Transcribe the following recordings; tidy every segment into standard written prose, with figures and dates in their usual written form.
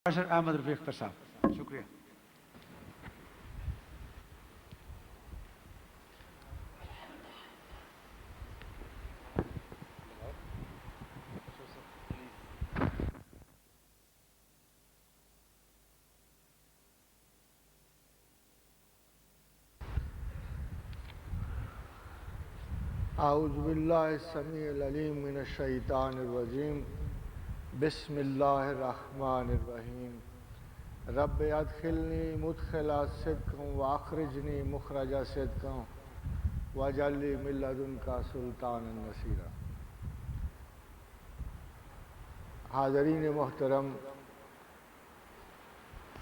باشر احمد رفیق اختر صاحب شکریہ. اعوذ باللہ السمیع العلیم من الشیطان الرجیم بسم اللہ الرحمن الرحیم رب ادخلنی مدخل صدق واخرجنی مخرج صدق واجعل لی من لدنک سلطانا نصیرا. حاضرین محترم،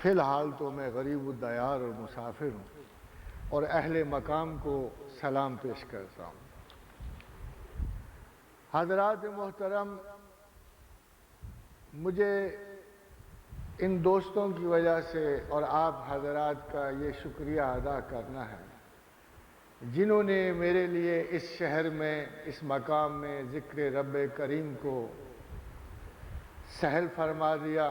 فی الحال تو میں غریب الدیار اور مسافر ہوں اور اہل مقام کو سلام پیش کرتا ہوں. حضرات محترم، مجھے ان دوستوں کی وجہ سے اور آپ حضرات کا یہ شکریہ ادا کرنا ہے جنہوں نے میرے لیے اس شہر میں، اس مقام میں ذکر رب کریم کو سہل فرما دیا.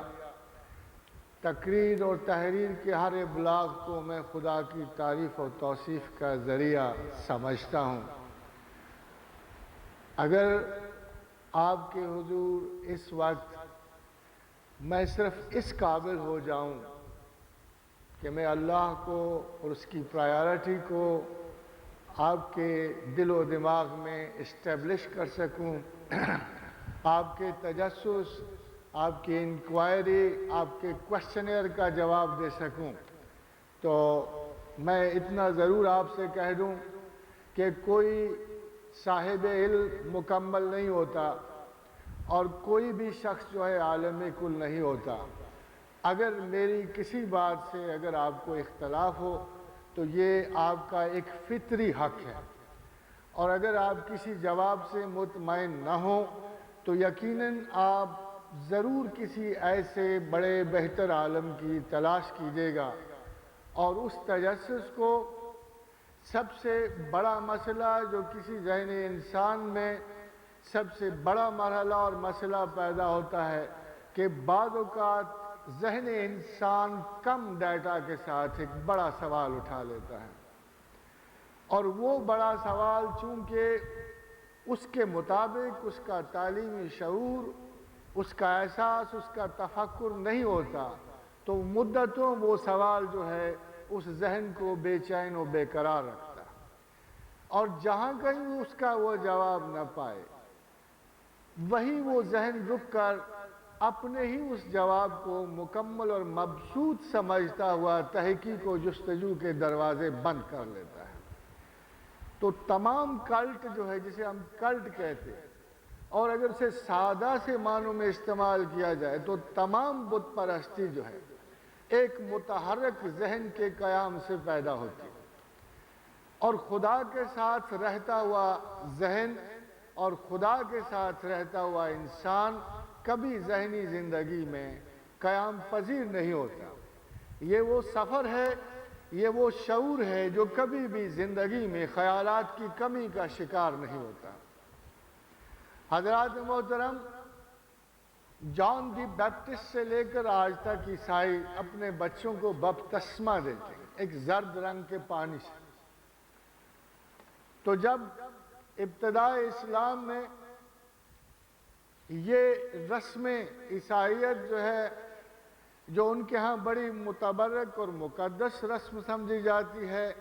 تقریر اور تحریر کے ہر ابلاغ کو میں خدا کی تعریف اور توصیف کا ذریعہ سمجھتا ہوں. اگر آپ کے حضور اس وقت میں صرف اس قابل ہو جاؤں کہ میں اللہ کو اور اس کی پرائیورٹی کو آپ کے دل و دماغ میں اسٹیبلش کر سکوں، آپ کے تجسس، آپ کی انکوائری، آپ کے کوشچنر کا جواب دے سکوں، تو میں اتنا ضرور آپ سے کہہ دوں کہ کوئی صاحب علم مکمل نہیں ہوتا اور کوئی بھی شخص جو ہے عالم کل نہیں ہوتا. اگر میری کسی بات سے اگر آپ کو اختلاف ہو تو یہ آپ کا ایک فطری حق ہے، اور اگر آپ کسی جواب سے مطمئن نہ ہوں تو یقیناً آپ ضرور کسی ایسے بڑے بہتر عالم کی تلاش کیجیے گا، اور اس تجسس کو سب سے بڑا مسئلہ جو کسی ذہن انسان میں سب سے بڑا مرحلہ اور مسئلہ پیدا ہوتا ہے کہ بعض اوقات ذہن انسان کم ڈیٹا کے ساتھ ایک بڑا سوال اٹھا لیتا ہے، اور وہ بڑا سوال چونکہ اس کے مطابق اس کا تعلیمی شعور، اس کا احساس، اس کا تفکر نہیں ہوتا، تو مدتوں وہ سوال جو ہے اس ذہن کو بے چین و بے قرار رکھتا ہے، اور جہاں کہیں اس کا وہ جواب نہ پائے وہی وہ ذہن رک کر اپنے ہی اس جواب کو مکمل اور مبسوط سمجھتا ہوا تحقیق و جستجو کے دروازے بند کر لیتا ہے. تو تمام کلٹ جو ہے، جسے ہم کلٹ کہتے ہیں، اور اگر اسے سادہ سے معنوں میں استعمال کیا جائے تو تمام بت پرستی جو ہے ایک متحرک ذہن کے قیام سے پیدا ہوتی ہے، اور خدا کے ساتھ رہتا ہوا ذہن اور خدا کے ساتھ رہتا ہوا انسان کبھی ذہنی زندگی میں قیام پذیر نہیں ہوتا. یہ وہ سفر ہے، یہ وہ شعور ہے جو کبھی بھی زندگی میں خیالات کی کمی کا شکار نہیں ہوتا. حضرات محترم، جان دی بیپٹسٹ سے لے کر آج تک عیسائی اپنے بچوں کو بپتسمہ دیتے ہیں ایک زرد رنگ کے پانی سے. تو جب ابتداء اسلام میں یہ رسم عیسائیت جو ہے، جو ان کے ہاں بڑی متبرک اور مقدس رسم سمجھی جاتی ہے،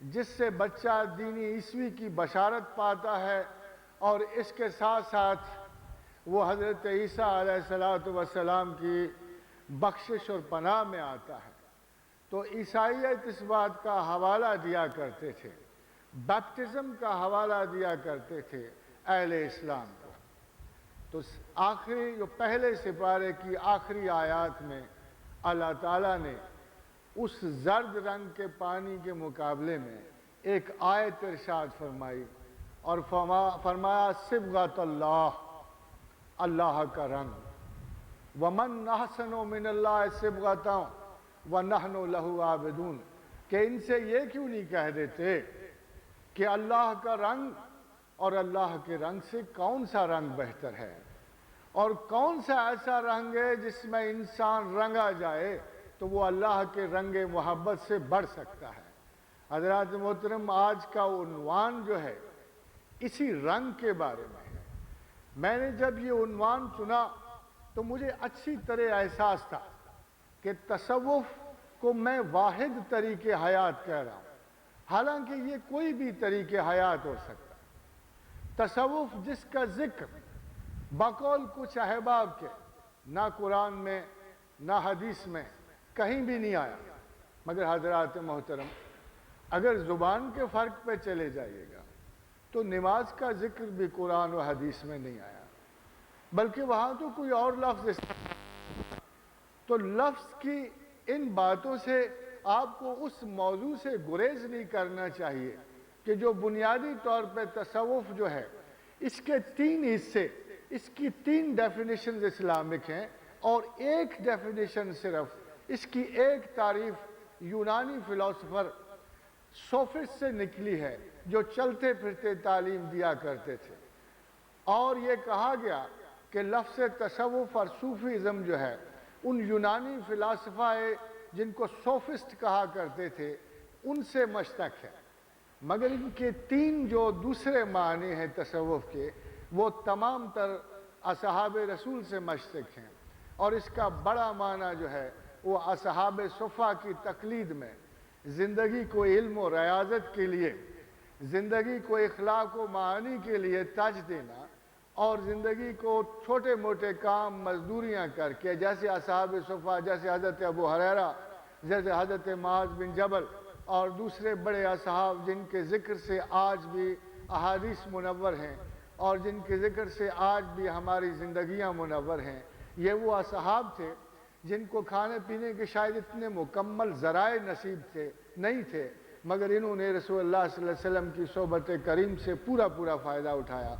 جس سے بچہ دینی عیسوی کی بشارت پاتا ہے اور اس کے ساتھ ساتھ وہ حضرت عیسیٰ علیہ السلام کی بخشش اور پناہ میں آتا ہے، تو عیسائیت اس بات کا حوالہ دیا کرتے تھے، بیپٹزم کا حوالہ دیا کرتے تھے اہل اسلام کو. تو آخری جو پہلے سپارے کی آخری آیات میں اللہ تعالیٰ نے اس زرد رنگ کے پانی کے مقابلے میں ایک آیت ارشاد فرمائی اور فرمایا صبغۃ اللہ، اللہ کا رنگ، وَمَنْ أَحْسَنُ مِنَ اللَّهِ صِبْغَةً وَنَحْنُ لَهُ عَابِدُونَ، کہ ان سے یہ کیوں نہیں کہہ دیتے کہ اللہ کا رنگ اور اللہ کے رنگ سے کون سا رنگ بہتر ہے، اور کون سا ایسا رنگ ہے جس میں انسان رنگا جائے تو وہ اللہ کے رنگ محبت سے بڑھ سکتا ہے۔ حضرات محترم، آج کا عنوان جو ہے اسی رنگ کے بارے میں ہے۔ میں نے جب یہ عنوان سنا تو مجھے اچھی طرح احساس تھا کہ تصوف کو میں واحد طریقے حیات کہہ رہا ہوں، حالانکہ یہ کوئی بھی طریقے حیات ہو سکتا ہے۔ تصوف جس کا ذکر بقول کچھ احباب کے نہ قرآن میں نہ حدیث میں کہیں بھی نہیں آیا، مگر حضرات محترم اگر زبان کے فرق پہ چلے جائیے گا تو نماز کا ذکر بھی قرآن و حدیث میں نہیں آیا، بلکہ وہاں تو کوئی اور لفظ۔ تو لفظ کی ان باتوں سے آپ کو اس موضوع سے گریز نہیں کرنا چاہیے کہ جو بنیادی طور پہ تصوف جو ہے اس کے 3 حصے، اس کی 3 ڈیفینیشنز اسلامک ہیں، اور ایک ڈیفینیشن صرف اس کی ایک تعریف یونانی فلسفر سوفسٹ سے نکلی ہے جو چلتے پھرتے تعلیم دیا کرتے تھے، اور یہ کہا گیا کہ لفظ تصوف اور صوفیزم جو ہے ان یونانی فلاسفہ جن کو سوفسٹ کہا کرتے تھے ان سے مشتق ہے، مگر ان کے 3 جو دوسرے معنی ہیں تصوف کے وہ تمام تر اصحاب رسول سے مشتق ہیں، اور اس کا بڑا معنی جو ہے وہ اصحاب صفا کی تقلید میں زندگی کو علم و ریاضت کے لیے، زندگی کو اخلاق و معانی کے لیے تج دینا، اور زندگی کو چھوٹے موٹے کام مزدوریاں کر کے، جیسے اصحاب صفا، جیسے حضرت ابو ہریرہ، جیسے حضرت معاذ بن جبل اور دوسرے بڑے اصحاب جن کے ذکر سے آج بھی احادیث منور ہیں اور جن کے ذکر سے آج بھی ہماری زندگیاں منور ہیں، یہ وہ اصحاب تھے جن کو کھانے پینے کے شاید اتنے مکمل ذرائع نصیب نہیں تھے، مگر انہوں نے رسول اللہ صلی اللہ علیہ وسلم کی صحبت کریم سے پورا فائدہ اٹھایا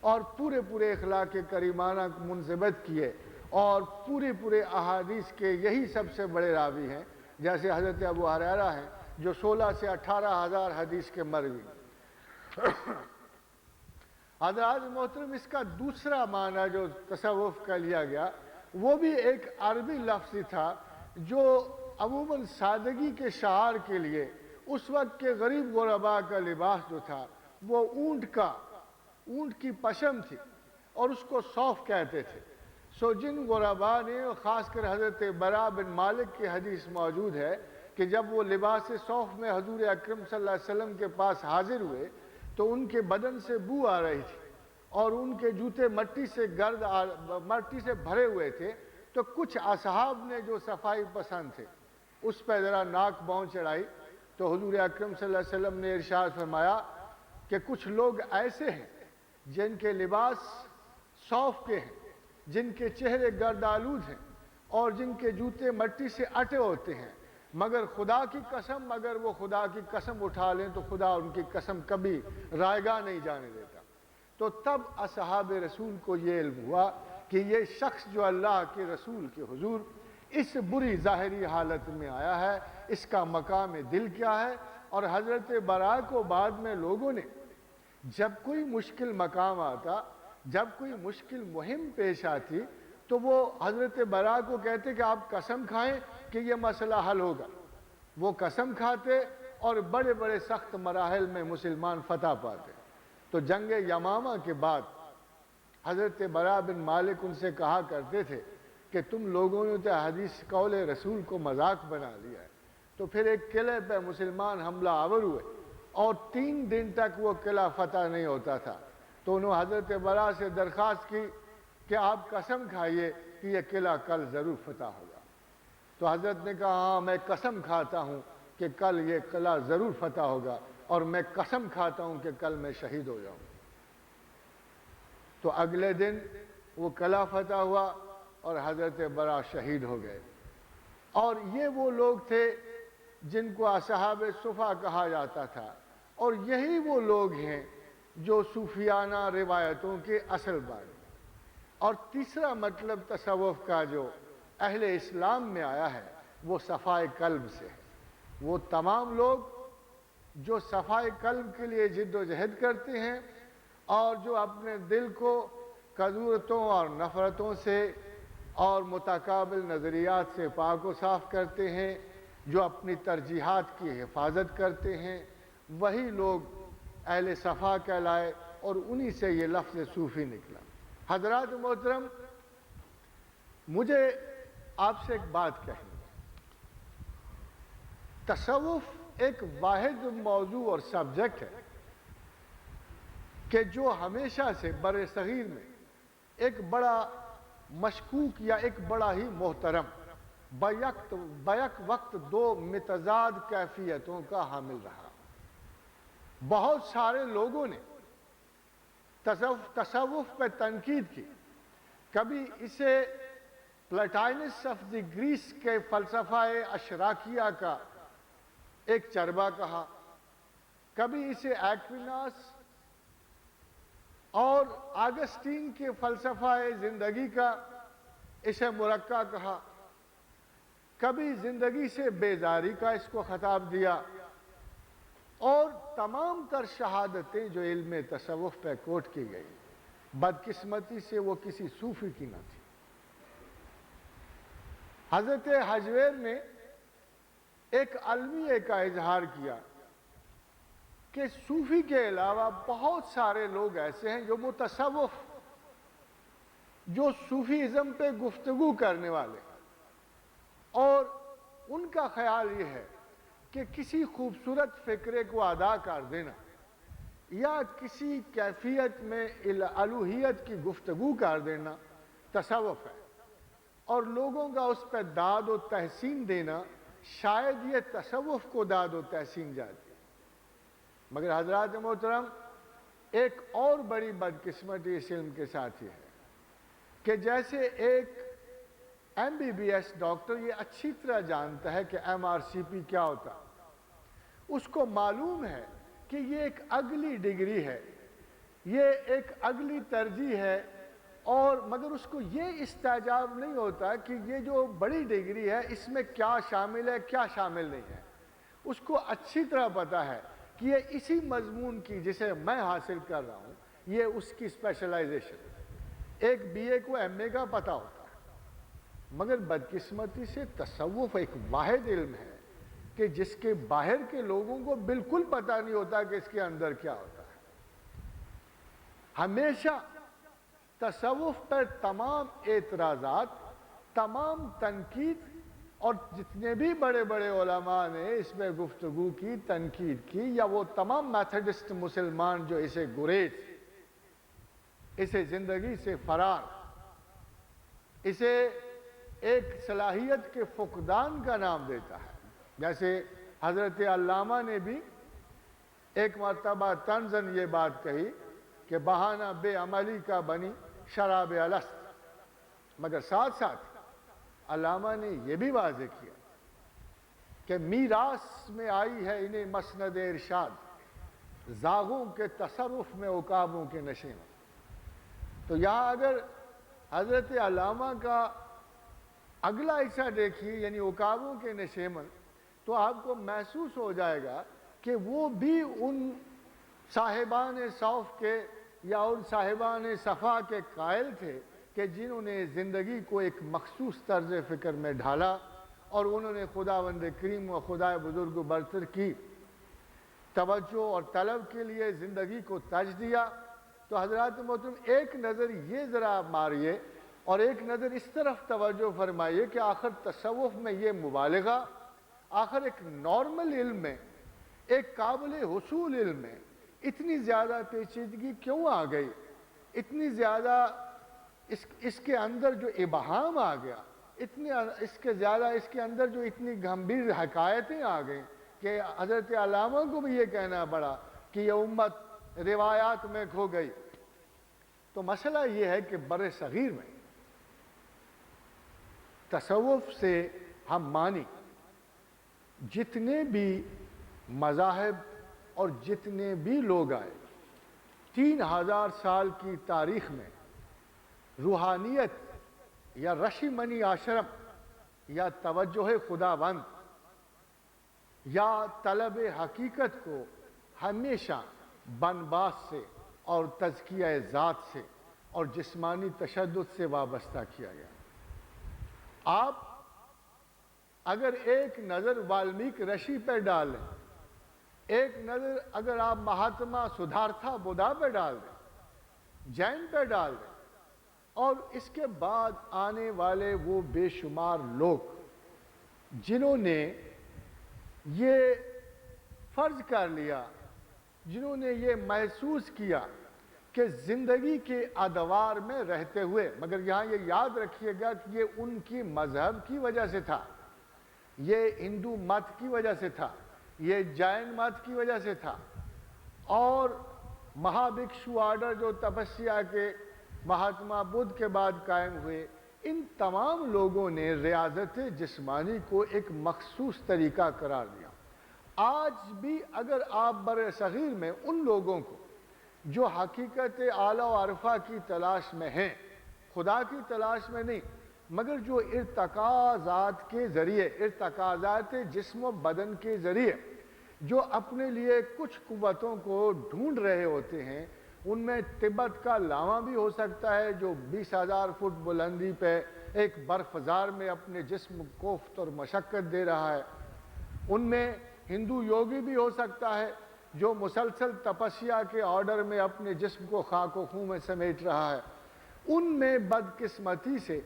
اور پورے اخلاق کریمانہ منضبط کیے، اور پورے احادیث کے یہی سب سے بڑے راوی ہیں، جیسے حضرت ابو ہریرہ ہیں جو 16 سے 18 ہزار حدیث کے مروی۔ حضرات محترم، اس کا دوسرا معنی جو تصوف کا لیا گیا وہ بھی ایک عربی لفظ تھا جو عموماً سادگی کے شعار کے لیے اس وقت کے غریب غرباء کا لباس جو تھا وہ اونٹ کی پشم تھی اور اس کو صوف کہتے تھے۔ سو جن غرباء نے، خاص کر حضرت برا بن مالک کی حدیث موجود ہے کہ جب وہ لباس صوف میں حضور اکرم صلی اللہ علیہ وسلم کے پاس حاضر ہوئے تو ان کے بدن سے بو آ رہی تھی اور ان کے جوتے مٹی سے بھرے ہوئے تھے، تو کچھ اصحاب نے جو صفائی پسند تھے اس پہ ذرا ناک بون چڑھائی، تو حضور اکرم صلی اللہ علیہ وسلم نے ارشاد فرمایا کہ کچھ لوگ ایسے ہیں جن کے لباس صوف کے ہیں، جن کے چہرے گرد آلود ہیں اور جن کے جوتے مٹی سے اٹے ہوتے ہیں، مگر خدا کی قسم اگر وہ خدا کی قسم اٹھا لیں تو خدا ان کی قسم کبھی رائگاں نہیں جانے دیتا۔ تو تب اصحاب رسول کو یہ علم ہوا کہ یہ شخص جو اللہ کے رسول کے حضور اس بری ظاہری حالت میں آیا ہے، اس کا مقام دل کیا ہے، اور حضرت برا کو بعد میں لوگوں نے جب کوئی مشکل مقام آتا، جب کوئی مشکل مہم پیش آتی تو وہ حضرت برا کو کہتے کہ آپ قسم کھائیں کہ یہ مسئلہ حل ہوگا۔ وہ قسم کھاتے اور بڑے سخت مراحل میں مسلمان فتح پاتے۔ تو جنگ یمامہ کے بعد حضرت برا بن مالک ان سے کہا کرتے تھے کہ تم لوگوں نے تو حدیث قول رسول کو مذاق بنا لیا ہے۔ تو پھر ایک قلعے پہ مسلمان حملہ آور ہوئے اور 3 دن تک وہ قلعہ فتح نہیں ہوتا تھا، تو انہوں نے حضرت برا سے درخواست کی کہ آپ قسم کھائیے کہ یہ قلعہ کل ضرور فتح ہوگا۔ تو حضرت نے کہا ہاں میں قسم کھاتا ہوں کہ کل یہ قلعہ ضرور فتح ہوگا، اور میں قسم کھاتا ہوں کہ کل میں شہید ہو جاؤں۔ تو اگلے دن وہ قلعہ فتح ہوا اور حضرت برا شہید ہو گئے۔ اور یہ وہ لوگ تھے جن کو اصحاب صفا کہا جاتا تھا، اور یہی وہ لوگ ہیں جو صوفیانہ روایتوں کے اصل بانی۔ اور تیسرا مطلب تصوف کا جو اہل اسلام میں آیا ہے وہ صفائے قلب سے ہے۔ وہ تمام لوگ جو صفائے قلب کے لیے جد و جہد کرتے ہیں اور جو اپنے دل کو کدورتوں اور نفرتوں سے اور متقابل نظریات سے پاک و صاف کرتے ہیں، جو اپنی ترجیحات کی حفاظت کرتے ہیں، وہی لوگ اہل صفا کہلائے اور انہی سے یہ لفظ صوفی نکلا۔ حضرات محترم، مجھے آپ سے ایک بات کہنی ہے۔ تصوف ایک واحد موضوع اور سبجیکٹ ہے کہ جو ہمیشہ سے بر صغیر میں ایک بڑا مشکوک یا ایک بڑا ہی محترم بیک وقت دو متضاد کیفیتوں کا حامل رہا۔ بہت سارے لوگوں نے تصوف پہ تنقید کی، کبھی اسے پلاٹائنس آف دی گریس کے فلسفہ اشراکیہ کا ایک چربہ کہا، کبھی اسے ایکویناس اور آگسٹین کے فلسفہ زندگی کا اسے مرقع کہا، کبھی زندگی سے بیزاری کا اس کو خطاب دیا، اور تمام تر شہادتیں جو علم تصوف پہ کوٹ کی گئی، بدقسمتی سے وہ کسی صوفی کی نہ تھی۔ حضرت حجویر نے ایک المیہ کا اظہار کیا کہ صوفی کے علاوہ بہت سارے لوگ ایسے ہیں جو متصوف، جو صوفیزم پہ گفتگو کرنے والے، اور ان کا خیال یہ ہے کہ کسی خوبصورت فکرے کو ادا کر دینا یا کسی کیفیت میں الوہیت کی گفتگو کر دینا تصوف ہے، اور لوگوں کا اس پہ داد و تحسین دینا شاید یہ تصوف کو داد و تحسین جاتی ہے۔ مگر حضرات محترم، ایک اور بڑی بدقسمتی اس علم کے ساتھ یہ ہے کہ جیسے ایک MBBS ڈاکٹر یہ اچھی طرح جانتا ہے کہ MRCP کیا ہوتا، اس کو معلوم ہے کہ یہ ایک اگلی ڈگری ہے، یہ ایک اگلی ترجیح ہے، اور مگر اس کو یہ استعجاب نہیں ہوتا کہ یہ جو بڑی ڈگری ہے اس میں کیا شامل ہے کیا شامل نہیں ہے۔ اس کو اچھی طرح پتا ہے کہ یہ اسی مضمون کی جسے میں حاصل کر رہا ہوں، یہ اس کی اسپیشلائزیشن۔ ایک BA کو MA کا پتہ ہوتا ہے، مگر بدقسمتی سے تصوف ایک واحد علم ہے کہ جس کے باہر کے لوگوں کو بالکل پتہ نہیں ہوتا کہ اس کے اندر کیا ہوتا ہے۔ ہمیشہ تصوف پر تمام اعتراضات، تمام تنقید، اور جتنے بھی بڑے بڑے علماء نے اس میں گفتگو کی، تنقید کی، یا وہ تمام میتھڈسٹ مسلمان جو اسے گریز، اسے زندگی سے فرار، اسے ایک صلاحیت کے فقدان کا نام دیتا ہے، جیسے حضرت علامہ نے بھی ایک مرتبہ طنزاً یہ بات کہی کہ بہانہ بے عملی کا بنی شراب الست، مگر ساتھ ساتھ علامہ نے یہ بھی واضح کیا کہ میراث میں آئی ہے انہیں مسند ارشاد، زاغوں کے تصرف میں عقابوں کے نشے میں۔ تو یہاں اگر حضرت علامہ کا اگلا حصہ دیکھیے، یعنی عقابوں کے نشے میں، تو آپ کو محسوس ہو جائے گا کہ وہ بھی ان صاحبان صوف کے یا ان صاحبان صفا کے قائل تھے کہ جنہوں نے زندگی کو ایک مخصوص طرز فکر میں ڈھالا، اور انہوں نے خداوند کریم و خدائے بزرگ و برتر کی توجہ اور طلب کے لیے زندگی کو ترج دیا۔ تو حضرات محترم، ایک نظر یہ ذرا ماریے اور ایک نظر اس طرف توجہ فرمائیے کہ آخر تصوف میں یہ مبالغہ، آخر ایک نارمل علم میں، ایک قابل حصول علم میں اتنی زیادہ پیچیدگی کیوں آ گئی، اتنی زیادہ اس کے اندر جو ابہام آ گیا، اس کے اندر جو اتنی گمبھیر حکایتیں آ گئیں کہ حضرت علامہ کو بھی یہ کہنا پڑا کہ یہ امت روایات میں کھو گئی۔ تو مسئلہ یہ ہے کہ بر صغیر میں تصوف سے ہم مانی جتنے بھی مذاہب اور جتنے بھی لوگ آئے، 3000 سال کی تاریخ میں روحانیت یا رشی منی آشرم یا توجہ خداوند یا طلب حقیقت کو ہمیشہ بنباس سے اور تزکیہ ذات سے اور جسمانی تشدد سے وابستہ کیا گیا۔ آپ اگر ایک نظر والمیک رشی پہ ڈالیں، ایک نظر اگر آپ مہاتما سدھارتھا بدھا پہ ڈال دیں، جین پہ ڈال دیں، اور اس کے بعد آنے والے وہ بے شمار لوگ جنہوں نے یہ فرض کر لیا، جنہوں نے یہ محسوس کیا کہ زندگی کے ادوار میں رہتے ہوئے، مگر یہاں یہ یاد رکھیے گا کہ یہ ان کی مذہب کی وجہ سے تھا، یہ ہندو مت کی وجہ سے تھا، یہ جین مت کی وجہ سے تھا، اور مہابھکشو آرڈر جو تپسیا کے مہاتما بدھ کے بعد قائم ہوئے، ان تمام لوگوں نے ریاضت جسمانی کو ایک مخصوص طریقہ قرار دیا۔ آج بھی اگر آپ بر صغیر میں ان لوگوں کو جو حقیقت اعلیٰ و عرفہ کی تلاش میں ہیں، خدا کی تلاش میں نہیں، مگر جو ارتکازات کے ذریعے، ارتکازات جسم و بدن کے ذریعے جو اپنے لیے کچھ قوتوں کو ڈھونڈ رہے ہوتے ہیں، ان میں تبت کا لاما بھی ہو سکتا ہے جو 20,000 فٹ بلندی پہ ایک برفزار میں اپنے جسم کو کوفت اور مشقت دے رہا ہے، ان میں ہندو یوگی بھی ہو سکتا ہے جو مسلسل تپسیا کے آرڈر میں اپنے جسم کو خاک و خون میں سمیٹ رہا ہے، ان میں بدقسمتی سے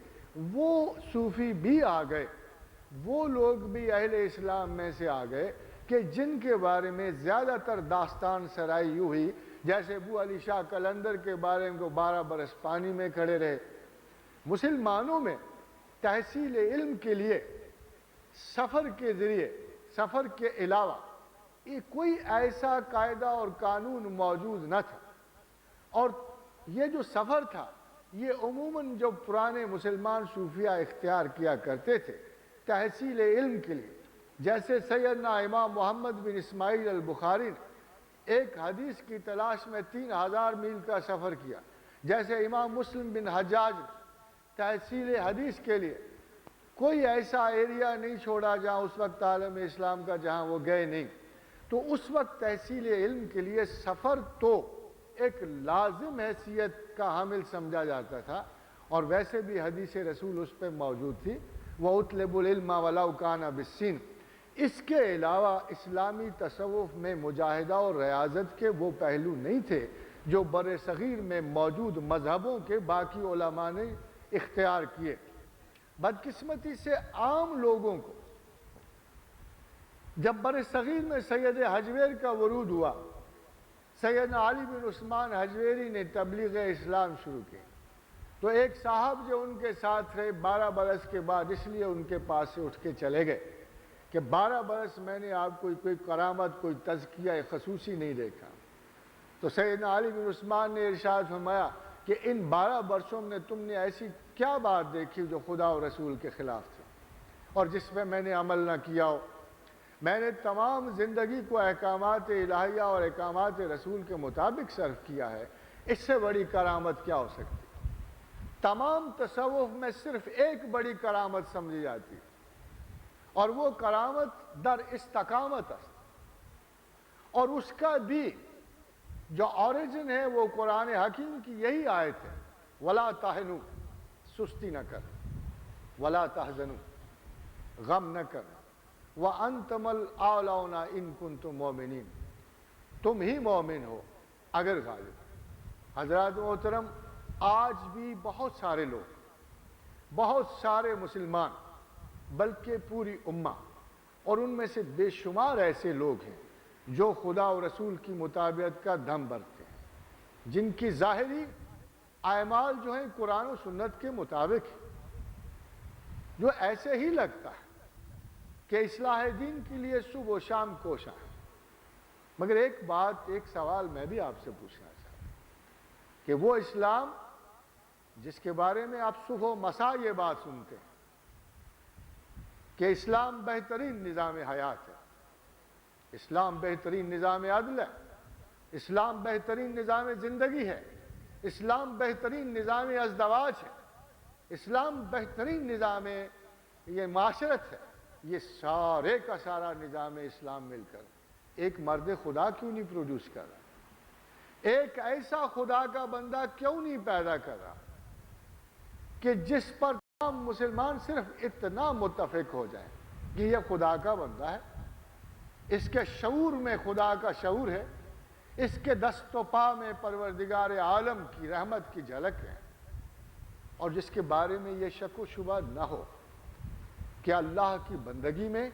وہ صوفی بھی آ گئے، وہ لوگ بھی اہل اسلام میں سے آ گئے کہ جن کے بارے میں زیادہ تر داستان سرائی یوں ہوئی جیسے ابو علی شاہ قلندر کے بارے میں 12 برس پانی میں کھڑے رہے۔ مسلمانوں میں تحصیل علم کے لیے سفر کے ذریعے، سفر کے علاوہ یہ کوئی ایسا قاعدہ اور قانون موجود نہ تھا، اور یہ جو سفر تھا یہ عموماً جو پرانے مسلمان صوفیہ اختیار کیا کرتے تھے تحصیل علم کے لیے، جیسے سیدنا امام محمد بن اسماعیل البخاری نے ایک حدیث کی تلاش میں 3000 میل کا سفر کیا، جیسے امام مسلم بن حجاج نے تحصیل حدیث کے لیے کوئی ایسا ایریا نہیں چھوڑا جہاں اس وقت عالم اسلام کا جہاں وہ گئے نہیں، تو اس وقت تحصیل علم کے لیے سفر تو ایک لازم حیثیت کا حامل سمجھا جاتا تھا، اور ویسے بھی حدیث رسول اس پہ موجود تھی، وَأُطْلِبُ الْعِلْمَ وَلَوْ كَانَ بِالسِّينِ۔ اس کے علاوہ اسلامی تصوف میں مجاہدہ اور ریاضت کے وہ پہلو نہیں تھے جو بر صغیر میں موجود مذہبوں کے باقی علماء نے اختیار کیے۔ بدقسمتی سے عام لوگوں کو جب بر صغیر میں سید حجویر کا ورود ہوا، سیدنا علی بن عثمان حجویری نے تبلیغ اسلام شروع کی، تو ایک صاحب جو ان کے ساتھ رہے 12 برس کے بعد اس لیے ان کے پاس سے اٹھ کے چلے گئے کہ 12 برس میں نے آپ کو کوئی کرامت، کوئی تزکیہ خصوصی نہیں دیکھا۔ تو سیدنا علی بن عثمان نے ارشاد فرمایا کہ ان 12 برسوں میں تم نے ایسی کیا بات دیکھی جو خدا و رسول کے خلاف تھی اور جس پہ میں نے عمل نہ کیا ہو؟ میں نے تمام زندگی کو احکامات الہیہ اور احکامات رسول کے مطابق صرف کیا ہے، اس سے بڑی کرامت کیا ہو سکتی؟ تمام تصوف میں صرف ایک بڑی کرامت سمجھی جاتی ہے، اور وہ کرامت در استقامت است، اور اس کا بھی جو اوریجن ہے وہ قرآن حکیم کی یہی آیت ہے، وَلَا تَحِنُوا، سستی نہ کر، وَلَا تَحْزَنُوا، غم نہ کر، وَأَنْتُمُ الْأَعْلَوْنَ إِن كُنتُم مُؤْمِنِينَ، تم ہی مومن ہو اگر غالب۔ حضرات محترم، آج بھی بہت سارے لوگ، بہت سارے مسلمان، بلکہ پوری امہ، اور ان میں سے بے شمار ایسے لوگ ہیں جو خدا و رسول کی مطابقت کا دم بھرتے ہیں، جن کی ظاہری اعمال جو ہیں قرآن و سنت کے مطابق ہیں، جو ایسے ہی لگتا ہے کہ اصلاح دین کے لیے صبح و شام کوشاں ہے۔ مگر ایک بات، ایک سوال میں بھی آپ سے پوچھنا چاہتا ہوں کہ وہ اسلام جس کے بارے میں آپ صبح و مساء یہ بات سنتے ہیں کہ اسلام بہترین نظام حیات ہے، اسلام بہترین نظام عدل ہے، اسلام بہترین نظام زندگی ہے، اسلام بہترین نظام ازدواج ہے، اسلام بہترین نظام یہ معاشرت ہے، یہ سارے کا سارا نظام اسلام مل کر ایک مرد خدا کیوں نہیں پروڈیوس کر رہا؟ ایک ایسا خدا کا بندہ کیوں نہیں پیدا کرا کہ جس پر تمام مسلمان صرف اتنا متفق ہو جائیں کہ یہ خدا کا بندہ ہے، اس کے شعور میں خدا کا شعور ہے، اس کے دست و پا میں پروردگار عالم کی رحمت کی جھلک ہے، اور جس کے بارے میں یہ شک و شبہ نہ ہو کہ اللہ کی بندگی میں،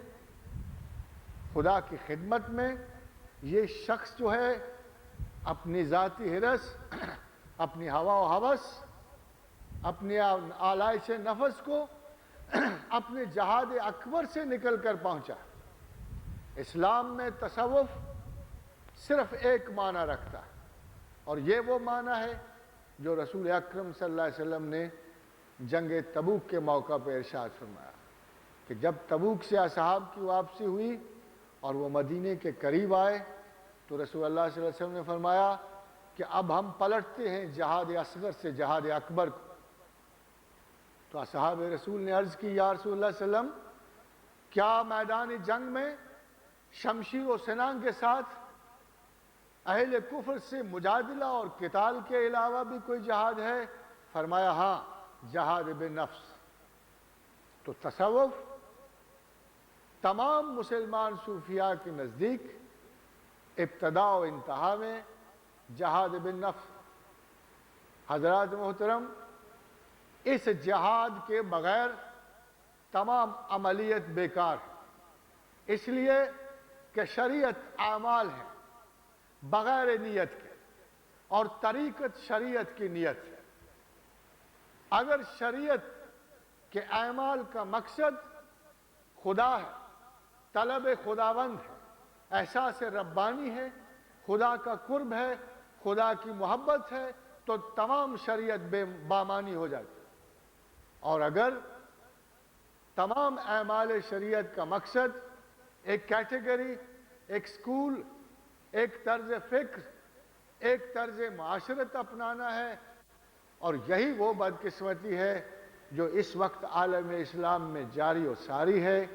خدا کی خدمت میں یہ شخص جو ہے اپنی ذاتی حرص، اپنی ہوا و ہوس، اپنی آلائش نفس کو اپنے جہاد اکبر سے نکل کر پہنچا۔ اسلام میں تصوف صرف ایک معنی رکھتا ہے، اور یہ وہ معنی ہے جو رسول اکرم صلی اللہ علیہ وسلم نے جنگ تبوک کے موقع پہ ارشاد فرمایا کہ جب تبوک سے اصحاب کی واپسی ہوئی اور وہ مدینے کے قریب آئے تو رسول اللہ صلی اللہ علیہ وسلم نے فرمایا کہ اب ہم پلٹتے ہیں جہاد اصغر سے جہاد اکبر کو۔ تو اصحاب رسول نے عرض کی، یا رسول اللہ صلی اللہ علیہ وسلم، کیا میدان جنگ میں شمشیر و سنان کے ساتھ اہل کفر سے مجادلہ اور قتال کے علاوہ بھی کوئی جہاد ہے؟ فرمایا ہاں، جہاد بالنفس۔ تو تصوف تمام مسلمان صوفیاء کے نزدیک ابتدا و انتہا میں جہاد بالنفس۔ حضرات محترم، اس جہاد کے بغیر تمام عملیت بیکار ہے، اس لیے کہ شریعت اعمال ہے بغیر نیت کے، اور طریقت شریعت کی نیت ہے۔ اگر شریعت کے اعمال کا مقصد خدا ہے، طلب خداوند ہے، احساس ربانی ہے، خدا کا قرب ہے، خدا کی محبت ہے، تو تمام شریعت بامانی ہو جاتی ہے۔ اور اگر تمام اعمال شریعت کا مقصد ایک کیٹیگری، ایک سکول، ایک طرز فکر، ایک طرز معاشرت اپنانا ہے، اور یہی وہ بدقسمتی ہے جو اس وقت عالم اسلام میں جاری و ساری ہے،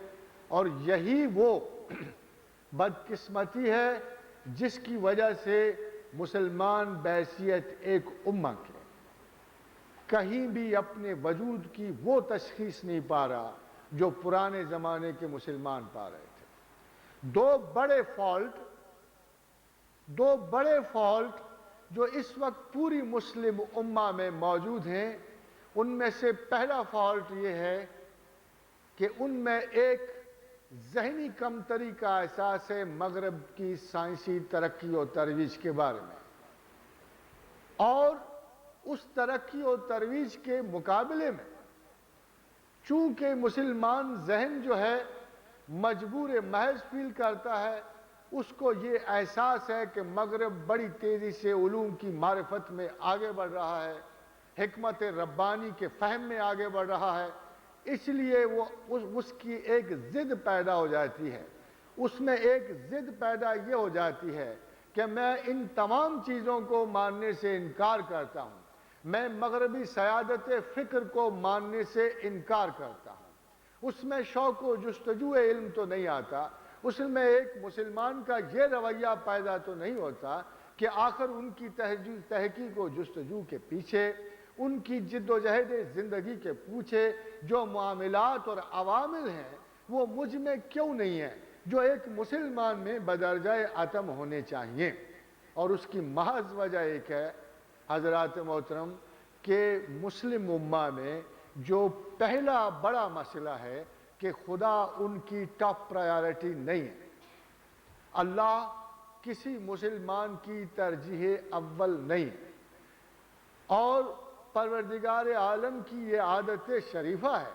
اور یہی وہ بدقسمتی ہے جس کی وجہ سے مسلمان بحیثیت ایک امہ کے کہیں بھی اپنے وجود کی وہ تشخیص نہیں پا رہا جو پرانے زمانے کے مسلمان پا رہے تھے۔ دو بڑے فالٹ جو اس وقت پوری مسلم امہ میں موجود ہیں، ان میں سے پہلا فالٹ یہ ہے کہ ان میں ایک ذہنی کمتری کا احساس ہے مغرب کی سائنسی ترقی و ترویج کے بارے میں، اور اس ترقی و ترویج کے مقابلے میں چونکہ مسلمان ذہن جو ہے مجبور محض فیل کرتا ہے، اس کو یہ احساس ہے کہ مغرب بڑی تیزی سے علوم کی معرفت میں آگے بڑھ رہا ہے، حکمت ربانی کے فہم میں آگے بڑھ رہا ہے، اس لیے وہ اس کی ایک ضد پیدا ہو جاتی ہے۔ اس میں ایک ضد پیدا یہ ہو جاتی ہے کہ میں ان تمام چیزوں کو ماننے سے انکار کرتا ہوں، میں مغربی سیادت فکر کو ماننے سے انکار کرتا ہوں۔ اس میں شوق و جستجو علم تو نہیں آتا، اس میں ایک مسلمان کا یہ رویہ پیدا تو نہیں ہوتا کہ آخر ان کی تحقیق و جستجو کے پیچھے، ان کی جد و جہد زندگی کے پیچھے جو معاملات اور عوامل ہیں وہ مجھ میں کیوں نہیں ہیں جو ایک مسلمان میں بدرجہ عتم ہونے چاہیے۔ اور اس کی محض وجہ ایک ہے حضرات محترم کہ مسلم امہ میں جو پہلا بڑا مسئلہ ہے کہ خدا ان کی ٹاپ پرائیورٹی نہیں ہے۔ اللہ کسی مسلمان کی ترجیح اول نہیں ہے، اور پروردگار عالم کی یہ عادت شریفہ ہے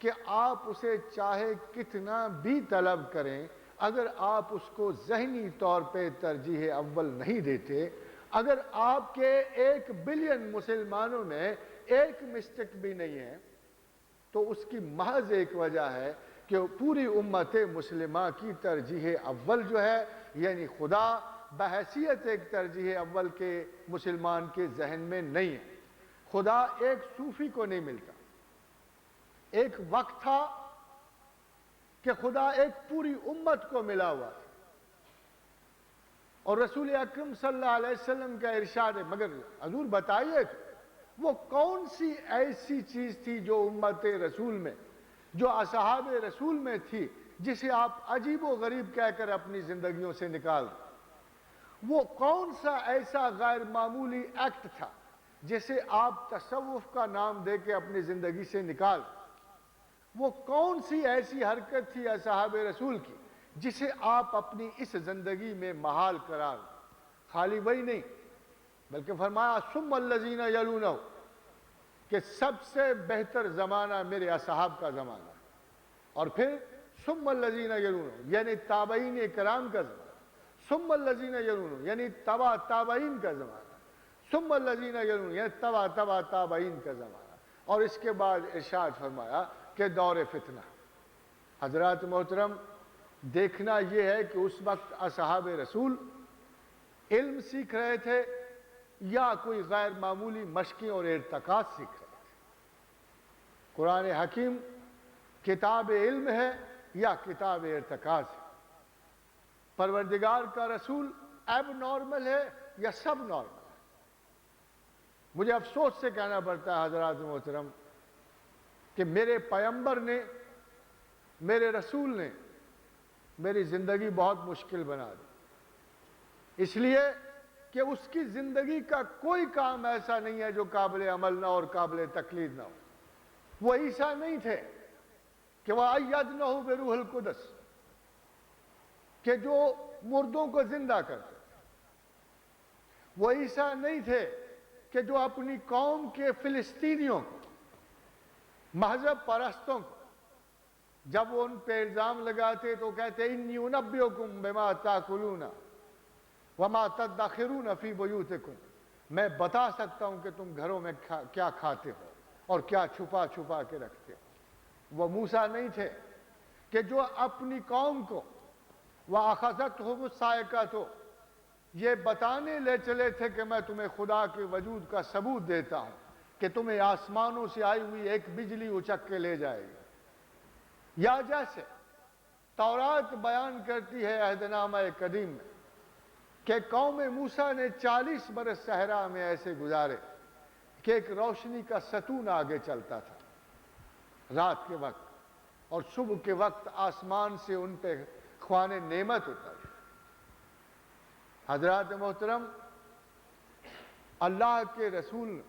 کہ آپ اسے چاہے کتنا بھی طلب کریں، اگر آپ اس کو ذہنی طور پہ ترجیح اول نہیں دیتے، اگر آپ کے 1 بلین مسلمانوں میں ایک مسٹک بھی نہیں ہے، تو اس کی محض ایک وجہ ہے کہ پوری امت مسلمہ کی ترجیح اول جو ہے یعنی خدا بحیثیت ایک ترجیح اول کے مسلمان کے ذہن میں نہیں ہے۔ خدا ایک صوفی کو نہیں ملتا۔ ایک وقت تھا کہ خدا ایک پوری امت کو ملا ہوا تھا، اور رسول اکرم صلی اللہ علیہ وسلم کا ارشاد ہے، مگر حضور بتائیے وہ کون سی ایسی چیز تھی جو امت رسول میں، جو اصحاب رسول میں تھی، جسے آپ عجیب و غریب کہہ کر اپنی زندگیوں سے نکال دیں؟ وہ کون سا ایسا غیر معمولی ایکٹ تھا جسے آپ تصوف کا نام دے کے اپنی زندگی سے نکال دیں؟ وہ کون سی ایسی حرکت تھی اصحاب رسول کی جسے آپ اپنی اس زندگی میں محال قرار دیں؟ خالی وہی نہیں، بلکہ فرمایا ثم الذین یلونہ، کہ سب سے بہتر زمانہ میرے اصحاب کا زمانہ، اور پھر ثم الذین یلونہ یعنی تابعین کرام کا زمانہ، ثم الذین یلونہ یعنی تبع تابعین کا زمانہ، ثم الذین یلونہ یعنی تبع تبع تابعین کا زمانہ، اور اس کے بعد ارشاد فرمایا کہ دور فتنہ۔ حضرات محترم، دیکھنا یہ ہے کہ اس وقت اصحاب رسول علم سیکھ رہے تھے یا کوئی غیر معمولی مشقیں اور ارتکاز سیکھ رہے تھے۔ قرآن حکیم کتاب علم ہے یا کتاب ارتکاز ہے؟ پروردگار کا رسول ایب نارمل ہے یا سب نارمل ہے؟ مجھے افسوس سے کہنا پڑتا ہے حضرات محترم کہ میرے پیغمبر نے، میرے رسول نے میری زندگی بہت مشکل بنا دی، اس لیے کہ اس کی زندگی کا کوئی کام ایسا نہیں ہے جو قابل عمل نہ اور قابل تقلید نہ ہو۔ وہ عیسیٰ نہیں تھے کہ وَأَيَّدْنَهُ بِرُوحِ الْقُدُسِ، کہ جو مردوں کو زندہ کرتے تھے۔ وہ عیسیٰ نہیں تھے کہ جو اپنی قوم کے فلسطینیوں کو، مذہب پرستوں کو، جب وہ ان پہ الزام لگاتے تو کہتے انی انبئکم بما تاکلون وما تدخرون فی بیوتکم، میں بتا سکتا ہوں کہ تم گھروں میں کیا کھاتے ہو اور کیا چھپا چھپا کے رکھتے ہو۔ وہ موسیٰ نہیں تھے کہ جو اپنی قوم کو وَأَخَذَتْهُمُ الصَّاعِقَةُ یہ بتانے لے چلے تھے کہ میں تمہیں خدا کے وجود کا ثبوت دیتا ہوں کہ تمہیں آسمانوں سے آئی ہوئی ایک بجلی اچک کے لے جائے گی۔ یا جیسے تورات بیان کرتی ہے عہد نامہ قدیم میں کہ قوم موسیٰ نے 40 برس صحرا میں ایسے گزارے کہ ایک روشنی کا ستون آگے چلتا تھا رات کے وقت، اور صبح کے وقت آسمان سے ان پہ خوان نعمت اتر۔ حضرات محترم، اللہ کے رسول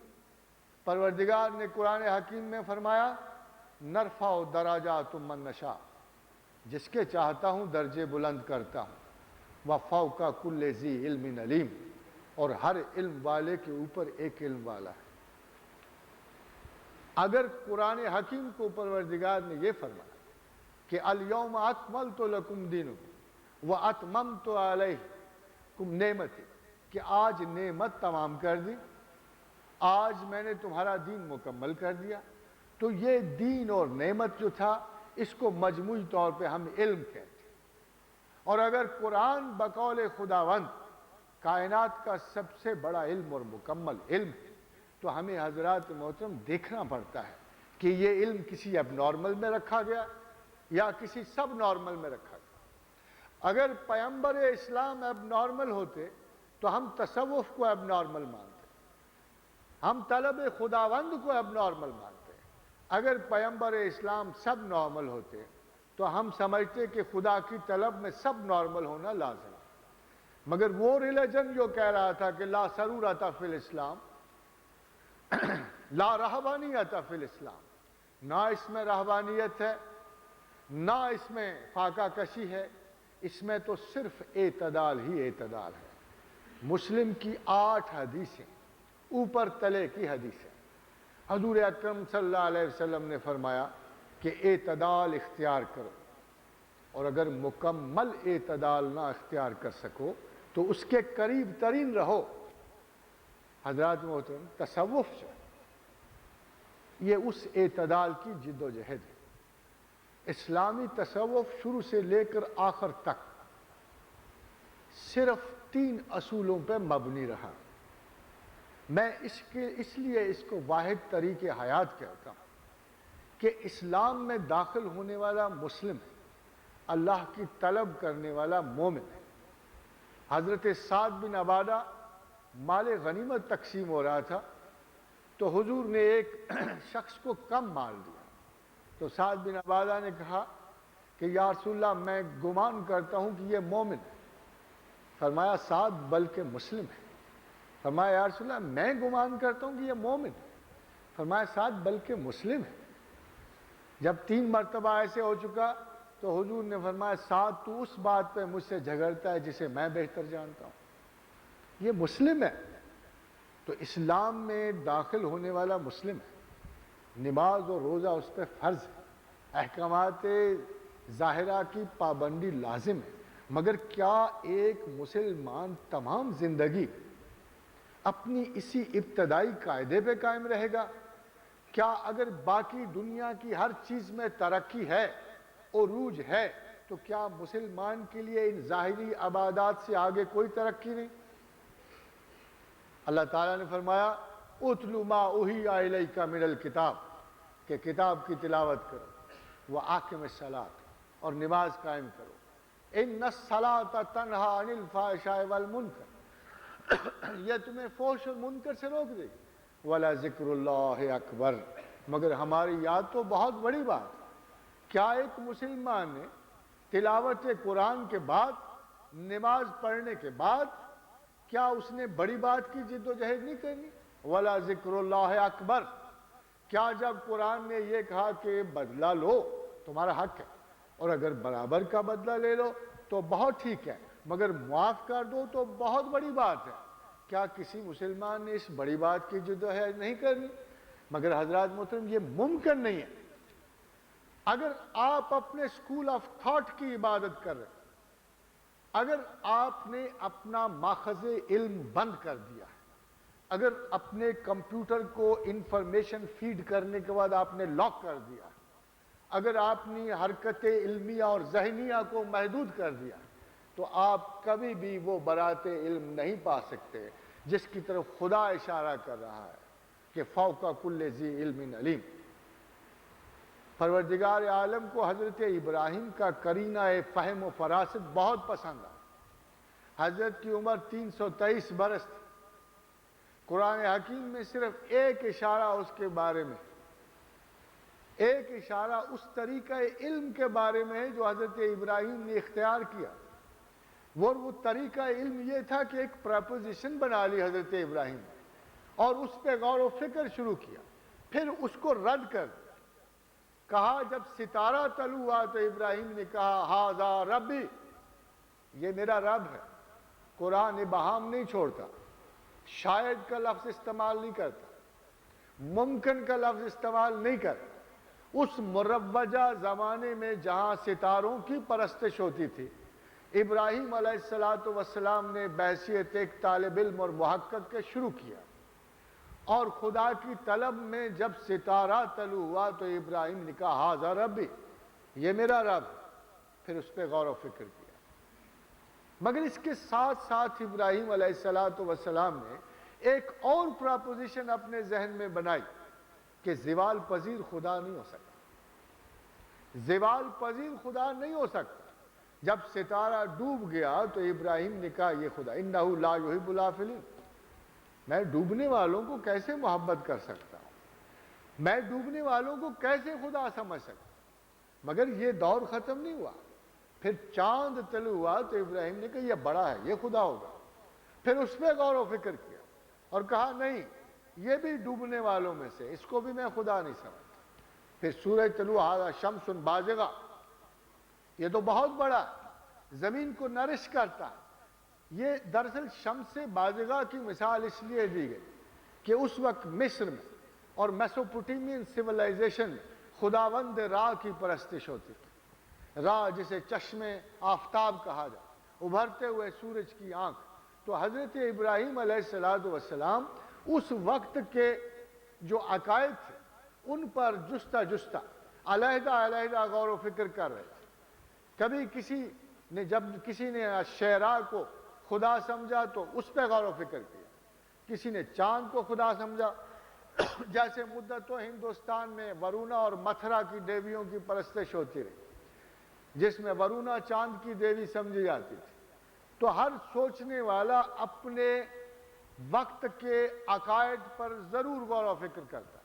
پروردگار نے قرآن حکیم میں فرمایا نرفع درجات من نشاء، جس کے چاہتا ہوں درجے بلند کرتا ہوں، وفوق کل ذی علم علیم، اور ہر علم والے کے اوپر ایک علم والا ہے۔ اگر قرآن حکیم کو پروردگار نے یہ فرمایا کہ الیوم اکملت لکم دینکم واتممت علیکم نعمتی، کہ آج نعمت تمام کر دی، آج میں نے تمہارا دین مکمل کر دیا، تو یہ دین اور نعمت جو تھا اس کو مجموعی طور پہ ہم علم کہتے ہیں۔ اور اگر قرآن بقول خداوند کائنات کا سب سے بڑا علم اور مکمل علم ہے، تو ہمیں حضرات محترم دیکھنا پڑتا ہے کہ یہ علم کسی اب نارمل میں رکھا گیا یا کسی سب نارمل میں رکھا گیا۔ اگر پیغمبر اسلام اب نارمل ہوتے تو ہم تصوف کو اب نارمل مانتے، ہم طلب خداوند کو اب نارمل مانتے۔ اگر پیغمبر اسلام سب نارمل ہوتے تو ہم سمجھتے کہ خدا کی طلب میں سب نارمل ہونا لازم ہے۔ مگر وہ ریلیجن جو کہہ رہا تھا کہ لا سرورۃ فی الاسلام، لا رہبانیت فی الاسلام، نہ اس میں رہبانیت ہے نہ اس میں فاقہ کشی ہے، اس میں تو صرف اعتدال ہی اعتدال ہے۔ مسلم کی 8 حدیثیں اوپر تلے کی حدیثیں، حضور اکرم صلی اللہ علیہ وسلم نے فرمایا کہ اعتدال اختیار کرو، اور اگر مکمل اعتدال نہ اختیار کر سکو تو اس کے قریب ترین رہو۔ حضرات محترم، تصوف جو یہ اس اعتدال کی جد و جہد ہے۔ اسلامی تصوف شروع سے لے کر آخر تک صرف 3 اصولوں پہ مبنی رہا۔ میں اس لیے اس کو واحد طریق حیات کہتا ہوں کہ اسلام میں داخل ہونے والا مسلم ہے، اللہ کی طلب کرنے والا مومن ہے، حضرت سعد بن عبادہ مال غنیمت تقسیم ہو رہا تھا تو حضور نے ایک شخص کو کم مال دیا، تو سعد بن عبادہ نے کہا کہ یا رسول اللہ میں گمان کرتا ہوں کہ یہ مومن ہے۔ فرمایا سعد بلکہ مسلم ہے۔ فرمایا یا رسول اللہ میں گمان کرتا ہوں کہ یہ مومن ہے۔ فرمایا سعد بلکہ مسلم ہے۔ جب 3 مرتبہ ایسے ہو چکا تو حضور نے فرمایا سعد تو اس بات پہ مجھ سے جھگڑتا ہے جسے میں بہتر جانتا ہوں، یہ مسلم ہے۔ تو اسلام میں داخل ہونے والا مسلم ہے، نماز اور روزہ اس پہ فرض ہے، احکامات ظاہرہ کی پابندی لازم ہے، مگر کیا ایک مسلمان تمام زندگی اپنی اسی ابتدائی قاعدے پہ قائم رہے گا؟ کیا اگر باقی دنیا کی ہر چیز میں ترقی ہے، عروج ہے، تو کیا مسلمان کے لیے ان ظاہری عبادات سے آگے کوئی ترقی نہیں؟ اللہ تعالیٰ نے فرمایا اتلو ما اوحی الیک من الکتاب، کہ کتاب کی تلاوت کرو، واقم الصلاۃ، اور نماز قائم کرو، ان الصلاۃ تنہی عن الفحشاء والمنکر، یہ تمہیں فحش اور منکر سے روک دے گی، ولا ذکر اللہ اکبر، مگر ہماری یاد تو بہت بڑی بات ہے۔ کیا ایک مسلمان نے تلاوت قرآن کے بعد، نماز پڑھنے کے بعد، کیا اس نے بڑی بات کی جد و جہد نہیں کرنی؟ ولا ذکر اللہ اکبر، کیا جب قرآن نے یہ کہا کہ بدلہ لو تمہارا حق ہے، اور اگر برابر کا بدلہ لے لو تو بہت ٹھیک ہے، مگر معاف کر دو تو بہت بڑی بات ہے، کیا کسی مسلمان نے اس بڑی بات کی جد و جہد نہیں کرنی؟ مگر حضرات محترم یہ ممکن نہیں ہے۔ اگر آپ اپنے سکول آف تھاٹ کی عبادت کر رہے ہیں، اگر آپ نے اپنا ماخذ علم بند کر دیا ہے، اگر اپنے کمپیوٹر کو انفارمیشن فیڈ کرنے کے بعد آپ نے لاک کر دیا، اگر آپ نے حرکت علمیہ اور ذہنیہ کو محدود کر دیا، تو آپ کبھی بھی وہ برات علم نہیں پا سکتے جس کی طرف خدا اشارہ کر رہا ہے کہ فوق کل ذی علم علیم۔ پروردگار عالم کو حضرت ابراہیم کا قرینہ فہم و فراست بہت پسند آیا۔ حضرت کی عمر 323 برس تھی۔ قرآن حکیم میں صرف ایک اشارہ اس کے بارے میں، ایک اشارہ اس طریقہ علم کے بارے میں ہے جو حضرت ابراہیم نے اختیار کیا۔ وہ طریقہ علم یہ تھا کہ ایک پراپوزیشن بنا لی حضرت ابراہیم نے، اور اس پہ غور و فکر شروع کیا، پھر اس کو رد کر دیا۔ کہا جب ستارہ طلوع ہوا تو ابراہیم نے کہا ھذا ربی، یہ میرا رب ہے۔ قرآن ابہام نہیں چھوڑتا، شاید کا لفظ استعمال نہیں کرتا، ممکن کا لفظ استعمال نہیں کرتا۔ اس مروجہ زمانے میں جہاں ستاروں کی پرستش ہوتی تھی، ابراہیم علیہ السلام نے بحیثیت ایک طالب علم اور محقق کے شروع کیا، اور خدا کی طلب میں جب ستارہ طلوع ہوا تو ابراہیم نے کہا ھذا ربی، یہ میرا رب ہے، پھر اس پہ غور و فکر کیا۔ مگر اس کے ساتھ ساتھ ابراہیم علیہ السلام نے ایک اور پراپوزیشن اپنے ذہن میں بنائی کہ زوال پذیر خدا نہیں ہو سکتا، زوال پذیر خدا نہیں ہو سکتا۔ جب ستارہ ڈوب گیا تو ابراہیم نے کہا یہ خدا انہ لا یحب الآفلین، میں ڈوبنے والوں کو کیسے محبت کر سکتا ہوں، میں ڈوبنے والوں کو کیسے خدا سمجھ سکتا ہوں؟ مگر یہ دور ختم نہیں ہوا، پھر چاند طلوع ہوا تو ابراہیم نے کہا یہ بڑا ہے، یہ خدا ہوگا۔ پھر اس پہ غور و فکر کیا اور کہا نہیں، یہ بھی ڈوبنے والوں میں سے، اس کو بھی میں خدا نہیں سمجھتا۔ پھر سورج طلوع ھذا شمس بازغہ، یہ تو بہت بڑا ہے، زمین کو نرش کرتا ہے۔ یہ دراصل شمس بازغہ کی مثال اس لیے دی گئی کہ اس وقت مصر میں اور میسوپوٹیمین سیولائزیشن میں خداوند راہ کی پرستش ہوتی تھی۔ راہ جسے چشم آفتاب کہا جائے، ابھرتے ہوئے سورج کی آنکھ۔ تو حضرت ابراہیم علیہ السلام اس وقت کے جو عقائد تھے ان پر جستہ جستہ علیحدہ علیحدہ غور و فکر کر رہے تھے۔ کبھی جب کسی نے شعراء کو خدا سمجھا تو اس پہ غور و فکر کیا، کسی نے چاند کو خدا سمجھا، جیسے مدتوں ہندوستان میں ورونا اور متھرا کی دیویوں کی پرستش ہوتی رہی، جس میں ورونا چاند کی دیوی سمجھی جاتی تھی، تو ہر سوچنے والا اپنے وقت کے عقائد پر ضرور غور و فکر کرتا ہے،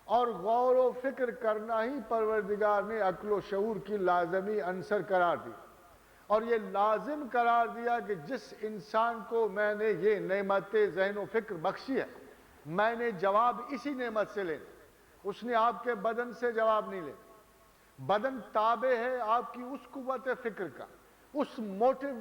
اور غور و فکر کرنا ہی پروردگار نے عقل و شعور کی لازمی عنصر قرار دی، اور یہ لازم قرار دیا کہ جس انسان کو میں نے یہ نعمت ذہن و فکر بخشی ہے، میں نے جواب اسی نعمت سے لینا۔ اس نے آپ کے بدن سے جواب نہیں لینا، بدن تابع ہے آپ کی اس قوت فکر کا، اس موٹو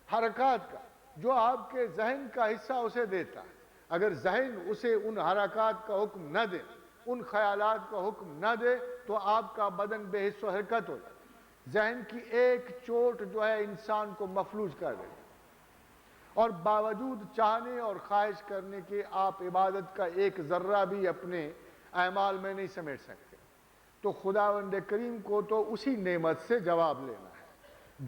حرکات کا جو آپ کے ذہن کا حصہ اسے دیتا ہے۔ اگر ذہن اسے ان حرکات کا حکم نہ دے، ان خیالات کا حکم نہ دے، تو آپ کا بدن بے حس و حرکت ہو جائے۔ ذہن کی ایک چوٹ جو ہے انسان کو مفلوج کر دیتی، اور باوجود چاہنے اور خواہش کرنے کے آپ عبادت کا ایک ذرہ بھی اپنے اعمال میں نہیں سمیٹ سکتے۔ تو خداوند کریم کو تو اسی نعمت سے جواب لینا ہے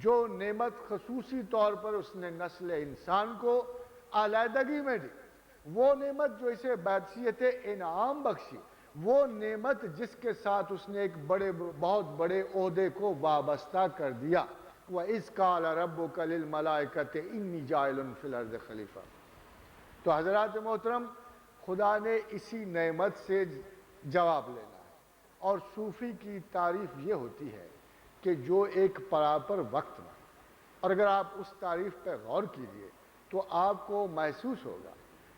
جو نعمت خصوصی طور پر اس نے نسل انسان کو علیحدگی میں دی، وہ نعمت جو اسے بحیثیت انعام بخشی، وہ نعمت جس کے ساتھ اس نے ایک بہت بڑے عہدے کو وابستہ کر دیا۔ وَإِذْ قَالَ رَبُّكَ لِلْمَلَائِكَةِ إِنِّي جَاعِلٌ فِي الْأَرْضِ خَلِيفَةً۔ تو حضرات محترم، خدا نے اسی نعمت سے جواب لینا ہے، اور صوفی کی تعریف یہ ہوتی ہے کہ جو ایک پراپر وقت میں، اور اگر آپ اس تعریف پہ غور کیجئے تو آپ کو محسوس ہوگا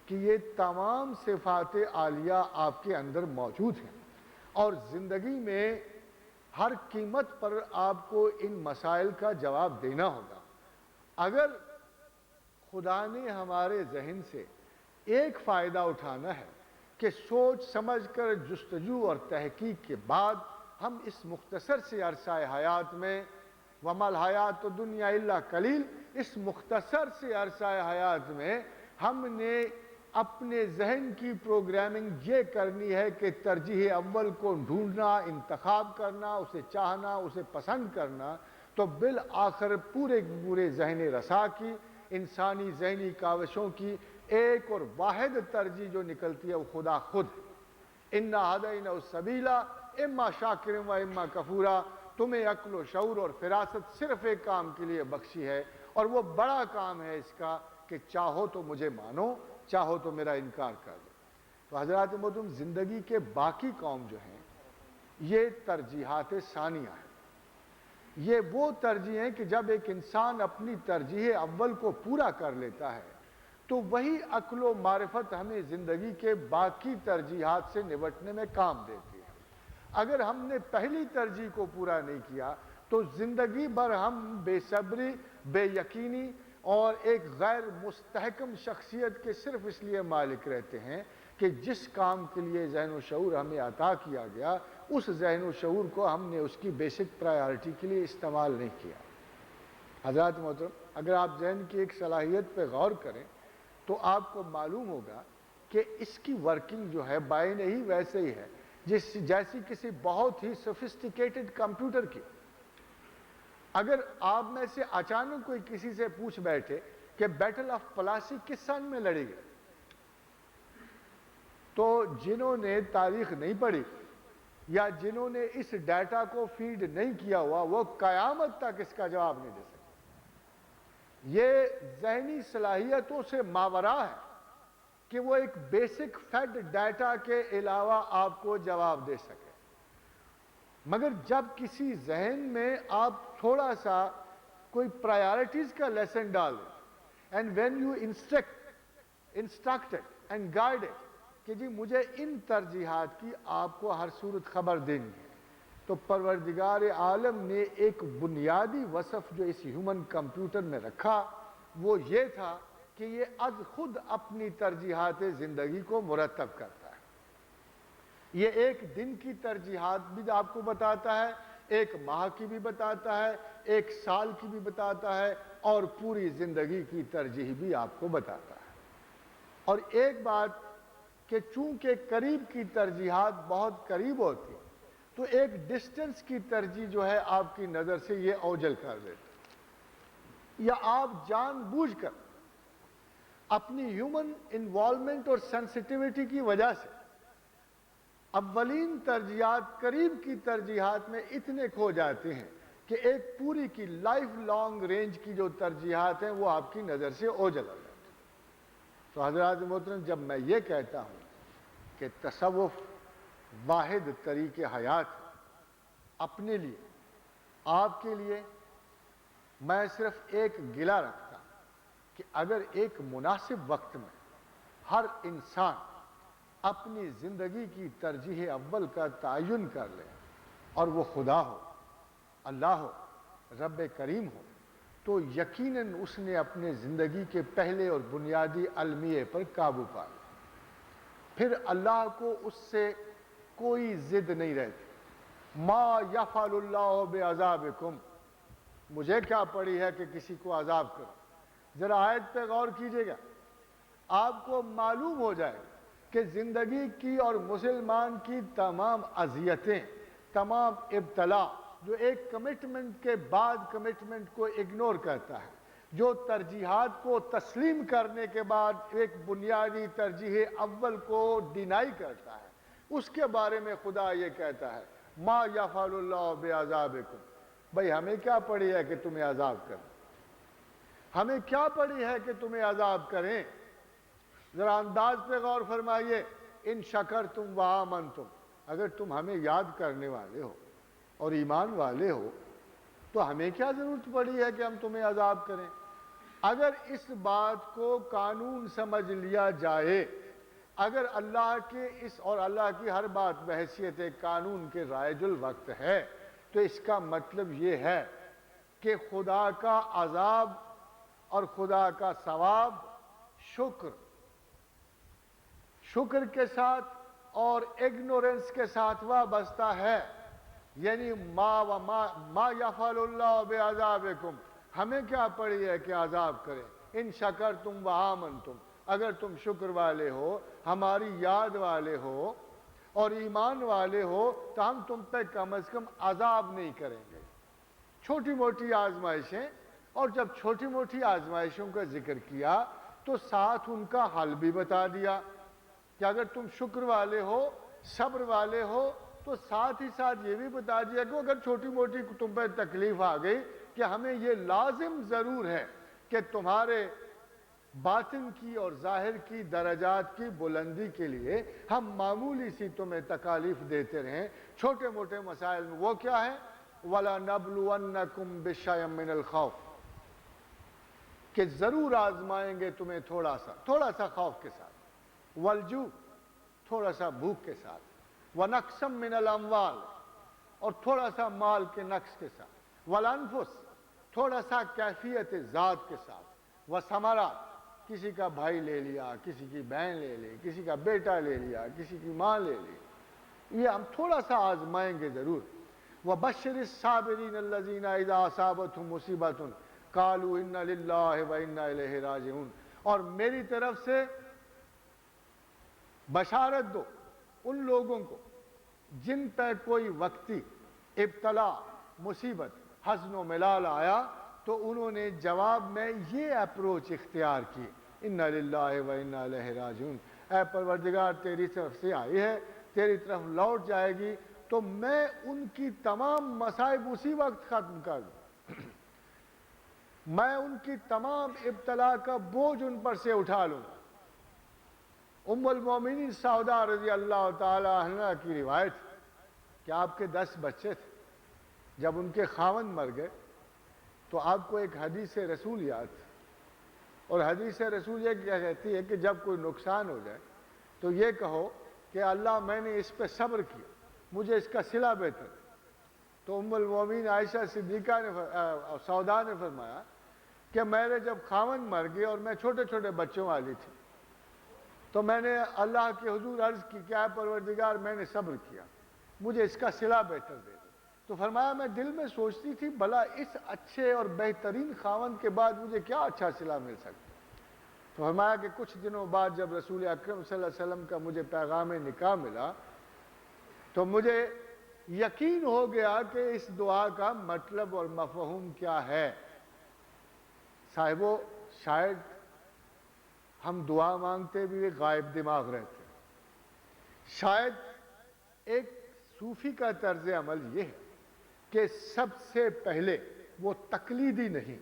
کہ یہ تمام صفات عالیہ آپ کے اندر موجود ہیں، اور زندگی میں ہر قیمت پر آپ کو ان مسائل کا جواب دینا ہوگا۔ اگر خدا نے ہمارے ذہن سے ایک فائدہ اٹھانا ہے کہ سوچ سمجھ کر جستجو اور تحقیق کے بعد ہم اس مختصر سے عرصہ حیات میں وَمَا الْحَيَاةُ الدُّنْيَا إِلَّا قَلِيلٌ، اس مختصر سے عرصہ حیات میں ہم نے اپنے ذہن کی پروگرامنگ یہ کرنی ہے کہ ترجیح اول کو ڈھونڈنا، انتخاب کرنا، اسے چاہنا، اسے پسند کرنا، تو بالآخر پورے ذہن رسا کی، انسانی ذہنی کاوشوں کی ایک اور واحد ترجیح جو نکلتی ہے وہ خدا خود ہے۔ اِنَّا هَدَيْنَاهُ السَّبِيلَ إِمَّا شَاكِرًا وَإِمَّا كَفُورًا۔ تمہیں عقل و شعور اور فراست صرف ایک کام کے لیے بخشی ہے، اور وہ بڑا کام ہے اس کا کہ چاہو تو مجھے مانو، چاہو تو میرا انکار کر دو۔ تو حضرات محترم، زندگی کے باقی کام جو ہیں یہ ترجیحات ثانیہ ہیں۔ یہ وہ ترجیح ہیں کہ جب ایک انسان اپنی ترجیح اول کو پورا کر لیتا ہے تو وہی عقل و معرفت ہمیں زندگی کے باقی ترجیحات سے نمٹنے میں کام دیتی ہے۔ اگر ہم نے پہلی ترجیح کو پورا نہیں کیا تو زندگی بھر ہم بے صبری، بے یقینی اور ایک غیر مستحکم شخصیت کے صرف اس لیے مالک رہتے ہیں کہ جس کام کے لیے ذہن و شعور ہمیں عطا کیا گیا، اس ذہن و شعور کو ہم نے اس کی بیسک پرائیورٹی کے لیے استعمال نہیں کیا۔ حضرات محترم، اگر آپ ذہن کی ایک صلاحیت پہ غور کریں تو آپ کو معلوم ہوگا کہ اس کی ورکنگ جو ہے بائن ہی ویسے ہی ہے جیسی کسی بہت ہی سوفسٹیکیٹڈ کمپیوٹر کی۔ اگر آپ میں سے اچانک کوئی کسی سے پوچھ بیٹھے کہ بیٹل آف پلاسی کس سن میں لڑی گئی، تو جنہوں نے تاریخ نہیں پڑھی یا جنہوں نے اس ڈیٹا کو فیڈ نہیں کیا ہوا، وہ قیامت تک اس کا جواب نہیں دے سکتے۔ یہ ذہنی صلاحیتوں سے ماورا ہے کہ وہ ایک بیسک فیڈ ڈیٹا کے علاوہ آپ کو جواب دے سکے۔ مگر جب کسی ذہن میں آپ تھوڑا سا کوئی پرائیورٹیز کا لیسن ڈال دیں، and when you انسٹرکٹڈ and guided کہ جی مجھے ان ترجیحات کی آپ کو ہر صورت خبر دینی ہے، تو پروردگار عالم نے ایک بنیادی وصف جو اس ہیومن کمپیوٹر میں رکھا وہ یہ تھا کہ یہ از خود اپنی ترجیحات زندگی کو مرتب کرتا ہے۔ یہ ایک دن کی ترجیحات بھی آپ کو بتاتا ہے، ایک ماہ کی بھی بتاتا ہے، ایک سال کی بھی بتاتا ہے، اور پوری زندگی کی ترجیح بھی آپ کو بتاتا ہے۔ اور ایک بات کہ چونکہ قریب کی ترجیحات بہت قریب ہوتی ہیں تو ایک ڈسٹنس کی ترجیح جو ہے آپ کی نظر سے یہ اوجھل کر دیتا ہے، یا آپ جان بوجھ کر اپنی ہیومن انوالومنٹ اور سینسٹیوٹی کی وجہ سے اولین ترجیحات قریب کی ترجیحات میں اتنے کھو جاتے ہیں کہ ایک پوری کی لائف لانگ رینج کی جو ترجیحات ہیں وہ آپ کی نظر سے اوجھل ہو جاتی ہیں۔ تو حضرات محترم، جب میں یہ کہتا ہوں کہ تصوف واحد طریق حیات ہے اپنے لیے، آپ کے لیے، میں صرف ایک گلہ رکھتا ہوں کہ اگر ایک مناسب وقت میں ہر انسان اپنی زندگی کی ترجیح اول کا تعین کر لے، اور وہ خدا ہو، اللہ ہو، رب کریم ہو، تو یقیناً اس نے اپنے زندگی کے پہلے اور بنیادی المیے پر قابو پا لیا۔ پھر اللہ کو اس سے کوئی ضد نہیں رہتی۔ ما یفعل اللہ بعذابکم، مجھے کیا پڑی ہے کہ کسی کو عذاب کرو۔ ذرا آیت پہ غور کیجئے گا، آپ کو معلوم ہو جائے کہ زندگی کی اور مسلمان کی تمام اذیتیں، تمام ابتلا، جو ایک کمٹمنٹ کے بعد کمٹمنٹ کو اگنور کرتا ہے، جو ترجیحات کو تسلیم کرنے کے بعد ایک بنیادی ترجیح اول کو ڈینائی کرتا ہے، اس کے بارے میں خدا یہ کہتا ہے ما یفعل اللہ بعذابکم۔ بھئی ہمیں کیا پڑی ہے کہ تمہیں عذاب کریں؟ ہمیں کیا پڑی ہے کہ تمہیں عذاب کریں؟ ذرا انداز پہ غور فرمائیے۔ ان شکرتم وآمنتم، اگر تم ہمیں یاد کرنے والے ہو اور ایمان والے ہو تو ہمیں کیا ضرورت پڑی ہے کہ ہم تمہیں عذاب کریں؟ اگر اس بات کو قانون سمجھ لیا جائے، اگر اللہ کے اس اور اللہ کی ہر بات بحیثیت قانون کے رائج الوقت ہے، تو اس کا مطلب یہ ہے کہ خدا کا عذاب اور خدا کا ثواب شکر کے ساتھ اور اگنورنس کے ساتھ وابستہ ہے۔ یعنی ما یفعل اللہ بعذابکم، ہمیں کیا پڑی ہے کہ عذاب کریں؟ ان شکرتم وآمنتم، اگر تم شکر والے ہو، ہماری یاد والے ہو اور ایمان والے ہو تو ہم تم پہ کم از کم عذاب نہیں کریں گے۔ چھوٹی موٹی آزمائشیں، اور جب چھوٹی موٹی آزمائشوں کا ذکر کیا تو ساتھ ان کا حل بھی بتا دیا کہ اگر تم شکر والے ہو، صبر والے ہو، تو ساتھ ہی ساتھ یہ بھی بتا دیا کہ اگر چھوٹی موٹی تم پہ تکلیف آ گئی کہ ہمیں یہ لازم ضرور ہے کہ تمہارے باطن کی اور ظاہر کی درجات کی بلندی کے لیے ہم معمولی سی تمہیں تکالیف دیتے رہیں چھوٹے موٹے مسائل میں۔ وہ کیا ہے؟ وَلَنَبْلُوَنَّكُمْ بِشَيْءٍ مِّنَ الْخَوْفِ، کہ ضرور آزمائیں گے تمہیں تھوڑا سا خوف کے ساتھ، والجوع، تھوڑا سا بھوک کے ساتھ، وَنَقْصٍ مِّنَ الْأَمْوَالِ، اور تھوڑا سا مال کے نقص کے ساتھ، وَالْأَنفُسِ، تھوڑا سا کیفیت ذات کے ساتھ، وَثَمَرَاتِ، کسی کا بھائی لے لیا، کسی کی بہن لے لی، کسی کا بیٹا لے لیا، کسی کی ماں لے لی، یہ ہم تھوڑا سا آزمائیں گے ضرور۔ وَبَشِّرِ الصَّابِرِينَ الَّذِينَ إِذَا أَصَابَتْهُمْ مُصِيبَةٌ قَالُوا إِنَّا لِلَّهِ وَإِنَّا إِلَيْهِ رَاجِعُونَ، اور میری طرف سے بشارت دو ان لوگوں کو جن پہ کوئی وقتی ابتلا، مصیبت، حزن و ملال آیا تو انہوں نے جواب میں یہ اپروچ اختیار کی، اِنَّا لِلَّهِ وَإِنَّا إِلَيْهِ رَاجِعُونَ، اے پروردگار تیری طرف سے آئی ہے، تیری طرف لوٹ جائے گی، تو میں ان کی تمام مصائب اسی وقت ختم کر دوں، میں ان کی تمام ابتلا کا بوجھ ان پر سے اٹھا لوں۔ ام المومنین سودا رضی اللہ تعالی عنہ کی روایت کہ آپ کے 10 بچے تھے، جب ان کے خاوند مر گئے تو آپ کو ایک حدیث رسول یاد تھی، اور حدیث رسول یہ کیا کہتی ہے کہ جب کوئی نقصان ہو جائے تو یہ کہو کہ اللہ میں نے اس پہ صبر کیا، مجھے اس کا صلہ بہتر۔ تو ام المومنین عائشہ صدیقہ نے سودا نے فرمایا کہ میرے جب خاوند مر گئے اور میں چھوٹے چھوٹے بچوں والی تھی تو میں نے اللہ کے حضور عرض کی کہ اے پروردگار میں نے صبر کیا، مجھے اس کا صلہ بہتر دے دے۔ تو فرمایا میں دل میں سوچتی تھی بھلا اس اچھے اور بہترین خاوند کے بعد مجھے کیا اچھا صلہ مل سکتا۔ تو فرمایا کہ کچھ دنوں بعد جب رسول اکرم صلی اللہ علیہ وسلم کا مجھے پیغام نکاح ملا تو مجھے یقین ہو گیا کہ اس دعا کا مطلب اور مفہوم کیا ہے۔ صاحبو، شاید ہم دعا مانگتے بھی غائب دماغ رہتے ہیں۔ شاید ایک صوفی کا طرز عمل یہ ہے کہ سب سے پہلے وہ تقلیدی نہیں،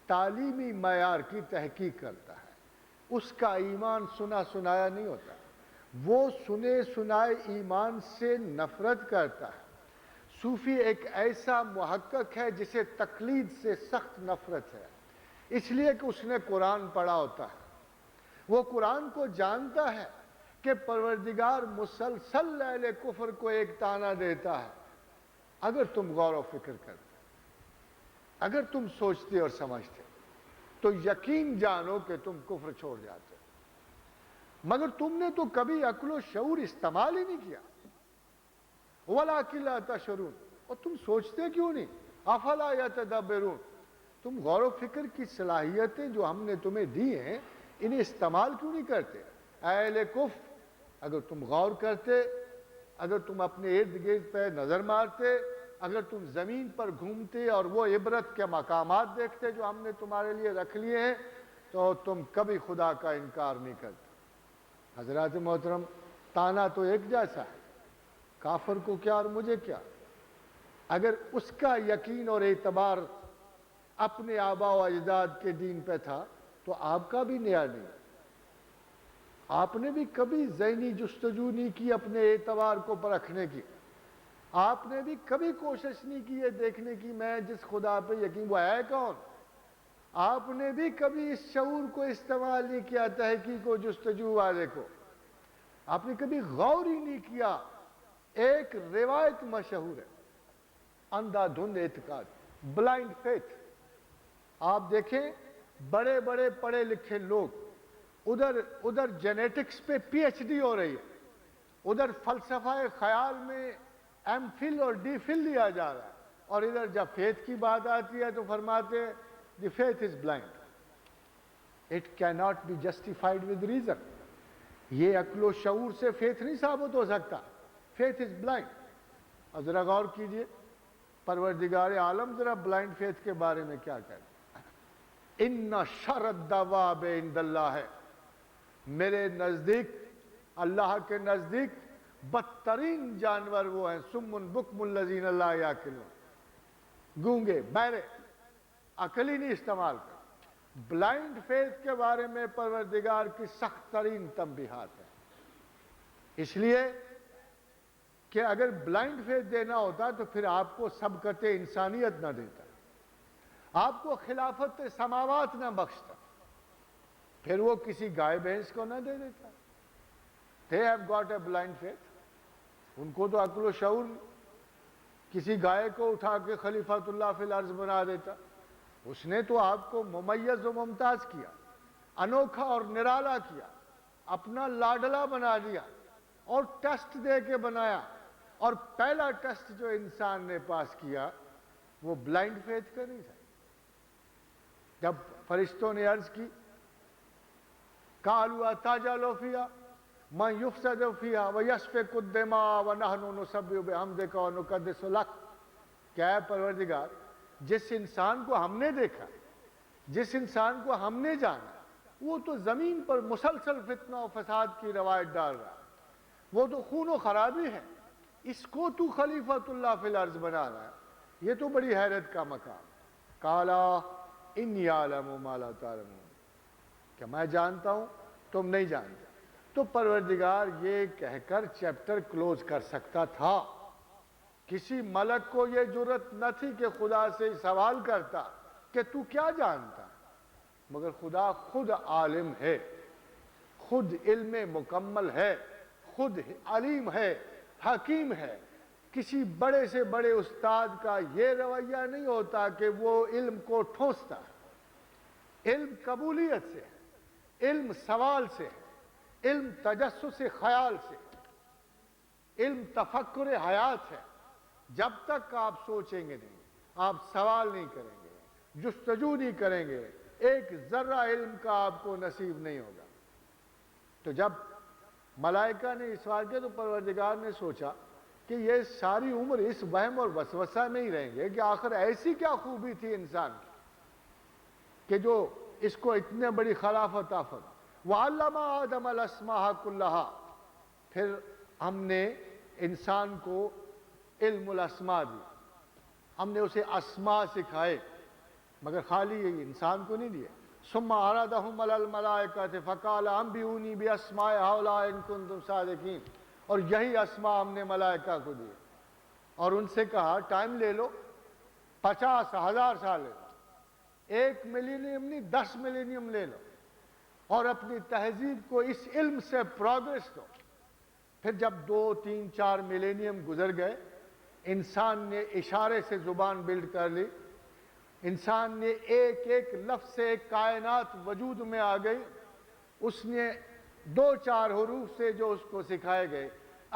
تعلیمی معیار کی تحقیق کرتا ہے۔ اس کا ایمان سنا سنایا نہیں ہوتا، وہ سنے سنائے ایمان سے نفرت کرتا ہے۔ صوفی ایک ایسا محقق ہے جسے تقلید سے سخت نفرت ہے، اس لیے کہ اس نے قرآن پڑھا ہوتا ہے، وہ قرآن کو جانتا ہے کہ پروردگار مسلسل اہل کفر کو ایک طعنہ دیتا ہے۔ اگر تم غور و فکر کرتے، اگر تم سوچتے اور سمجھتے تو یقین جانو کہ تم کفر چھوڑ جاتے، مگر تم نے تو کبھی عقل و شعور استعمال ہی نہیں کیا۔ وَلَٰكِن لَا تَشْعُرُونَ، اور تم سوچتے کیوں نہیں؟ أَفَلَا يَتَدَبَّرُونَ، تم غور و فکر کی صلاحیتیں جو ہم نے تمہیں دی ہیں انہیں استعمال کیوں نہیں کرتے؟ اہل کفر، اگر تم غور کرتے، اگر تم اپنے ارد گرد پہ نظر مارتے، اگر تم زمین پر گھومتے اور وہ عبرت کے مقامات دیکھتے جو ہم نے تمہارے لیے رکھ لیے ہیں، تو تم کبھی خدا کا انکار نہیں کرتے۔ حضرات محترم، طعنہ تو ایک جیسا ہے، کافر کو کیا اور مجھے کیا؟ اگر اس کا یقین اور اعتبار اپنے آباء و اجداد کے دین پہ تھا تو آپ کا بھی نیا نہیں۔ آپ نے بھی کبھی ذہنی جستجو نہیں کی اپنے اعتبار کو پرکھنے کی، آپ نے بھی کبھی کوشش نہیں کی یہ دیکھنے کی میں جس خدا پہ یقین وہ ہے کون؟ آپ نے بھی کبھی اس شعور کو استعمال نہیں کیا تحقیق و جستجو والے کو، آپ نے کبھی غور ہی نہیں کیا۔ ایک روایت مشہور ہے، اندھا دھند اعتقاد، بلائنڈ فیتھ۔ آپ دیکھیں بڑے بڑے پڑھے لکھے لوگ، ادھر جینیٹکس پہ پی ایچ ڈی ہو رہی ہے، ادھر فلسفہ خیال میں ایم فل اور ڈی فل لیا جا رہا ہے، اور ادھر جب فیتھ کی بات آتی ہے تو فرماتے ہیں the faith is blind, it کی not be justified with reason. یہ عقل و شعور سے فیتھ نہیں ثابت ہو سکتا، فیتھ از بلائنڈ۔ اور ذرا غور کیجئے پروردگار عالم ذرا بلائنڈ فیتھ کے بارے میں کیا کہتے ہیں؟ ان شر الدواب عند اللہ ہے، میرے نزدیک، اللہ کے نزدیک بدترین جانور وہ ہیں سم بکم الذین لا یعقلون، گونگے بہرے، عقل ہی نہیں استعمال کر۔ بلائنڈ فیتھ کے بارے میں پروردگار کی سخت ترین تنبیہات ہیں، اس لیے کہ اگر بلائنڈ فیتھ دینا ہوتا تو پھر آپ کو سبقت انسانیت نہ دیتا، آپ کو خلافت سماوات نہ بخشتا، پھر وہ کسی گائے بھینس کو نہ دے دیتا۔ They have got a blind faith، ان کو تو عقل و شعور نہیں، کسی گائے کو اٹھا کے خلیفۃ اللہ فی الارض بنا دیتا۔ اس نے تو آپ کو ممیز و ممتاز کیا، انوکھا اور نرالا کیا، اپنا لاڈلا بنا دیا اور ٹیسٹ دے کے بنایا، اور پہلا ٹیسٹ جو انسان نے پاس کیا وہ بلائنڈ فیتھ کا نہیں تھا۔ جب فرشتوں نے عرض کی قالوا اتجعل فیہا من یفسد فیہا ویسفک الدماء ونحن نسبح بحمدک ونقدس لک، کیا ہے پروردگار، جس انسان کو ہم نے دیکھا، جس انسان کو ہم نے جانا، وہ تو زمین پر مسلسل فتنہ و فساد کی روایت ڈال رہا ہے، وہ تو خون و خرابی ہے، اس کو تو خلیفۃ اللہ فی الارض بنا رہا ہے، یہ تو بڑی حیرت کا مقام۔ قالا انی اعلم ما لا تعلمون، کہ میں جانتا ہوں تم نہیں جانتے۔ تو پروردگار یہ کہہ کر چیپٹر کلوز کر سکتا تھا، کسی ملک کو یہ جرت نہ تھی کہ خدا سے سوال کرتا کہ تو کیا جانتا، مگر خدا خود عالم ہے، خود علم مکمل ہے، خود علیم ہے، حکیم ہے۔ کسی بڑے سے بڑے استاد کا یہ رویہ نہیں ہوتا کہ وہ علم کو ٹھونستا ہے، علم قبولیت سے ہے، علم سوال سے ہے، علم تجسس خیال سے، علم تفکر حیات ہے۔ جب تک آپ سوچیں گے نہیں، آپ سوال نہیں کریں گے، جستجو نہیں کریں گے، ایک ذرہ علم کا آپ کو نصیب نہیں ہوگا۔ تو جب ملائکہ نے اس سوال کیا تو پروردگار نے سوچا کہ یہ ساری عمر اس وہم اور وسوسہ میں ہی رہیں گے کہ آخر ایسی کیا خوبی تھی انسان کی کہ جو اس کو اتنے بڑی خلافت آفت۔ وَعَلَّمَ آدَمَ الْأَسْمَاءَ كُلَّهَا، پھر ہم نے انسان کو علم الاسماء دی، ہم نے اسے اسماء سکھائے مگر خالی یہ انسان کو نہیں دیے. ثم عرضهم علی الملائکۃ فقال انبئونی باسماء هؤلاء ان کنتم صادقین. اور یہی اسماء ہم نے ملائکہ کو دیے اور ان سے کہا ٹائم لے لو، 50,000 سال لے لو، 1 ملینیم نہیں 10 ملینیم لے لو، اور اپنی تہذیب کو اس علم سے پروگریس دو. پھر جب 2 3 4 ملینیم گزر گئے، انسان نے اشارے سے زبان بلڈ کر لی، انسان نے ایک ایک لفظ سے ایک کائنات وجود میں آ گئی. اس نے 2 4 حروف سے جو اس کو سکھائے گئے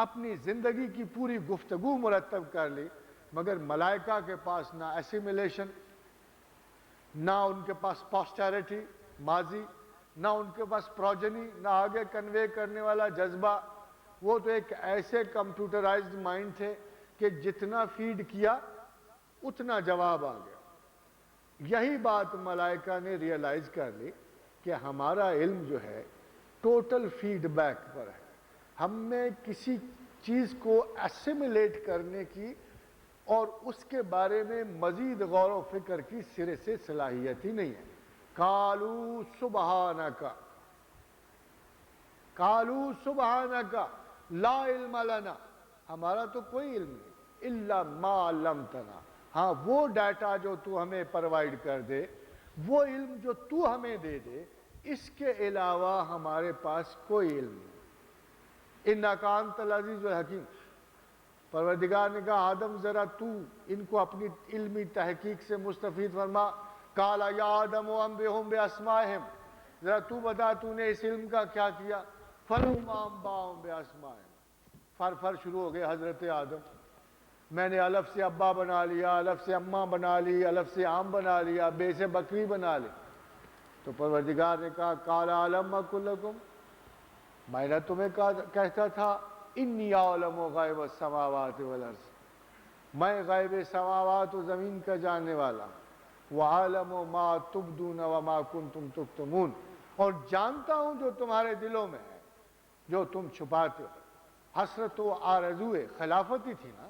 اپنی زندگی کی پوری گفتگو مرتب کر لی. مگر ملائکہ کے پاس نہ ایسیمیلیشن، نہ ان کے پاس پوسٹیریٹی ماضی، نہ ان کے پاس پروجنی، نہ آگے کنوے کرنے والا جذبہ. وہ تو ایک ایسے کمپیوٹرائزڈ مائنڈ تھے کہ جتنا فیڈ کیا اتنا جواب آ گیا. یہی بات ملائکہ نے ریئلائز کر لی کہ ہمارا علم جو ہے ٹوٹل فیڈ بیک پر ہے. ہم میں کسی چیز کو ایسیمیلیٹ کرنے کی اور اس کے بارے میں مزید غور و فکر کی سرے سے صلاحیت ہی نہیں ہے. قالوا سبحانک، قالوا سبحانک لا علم لنا، ہمارا تو کوئی علم نہیں، الا ما علمتنا، ہاں وہ ڈیٹا جو تو ہمیں پرووائڈ کر دے، وہ علم جو تو ہمیں دے دے، اس کے علاوہ ہمارے پاس کوئی علم نہیں. انک انت العزیز الحکیم. پروردگار نے کہا آدم ذرا تو ان کو اپنی علمی تحقیق سے مستفید فرما. قال یا آدم انبئہم باسمائہم، ذرا تو بتا تو نے اس علم کا کیا کیا. فلما انباہم باسمائہم، فر شروع ہو گئے حضرت آدم. میں نے الف سے ابا بنا لیا، الف سے اماں بنا لی، الف سے آم بنا لیا، بے سے بکری بنا لی. تو پروردگار نے کہا قال الم اقل لکم، میں نے تمہیں کہتا تھا انی اعلم غیب السماوات والارض، میں غیب سماوات و زمین کا جاننے والا. وعالم ما تبدون وما کنتم تکتمون، اور جانتا ہوں جو تمہارے دلوں میں ہے، جو تم چھپاتے ہو. حسرت و آرزو خلافت ہی تھی نا،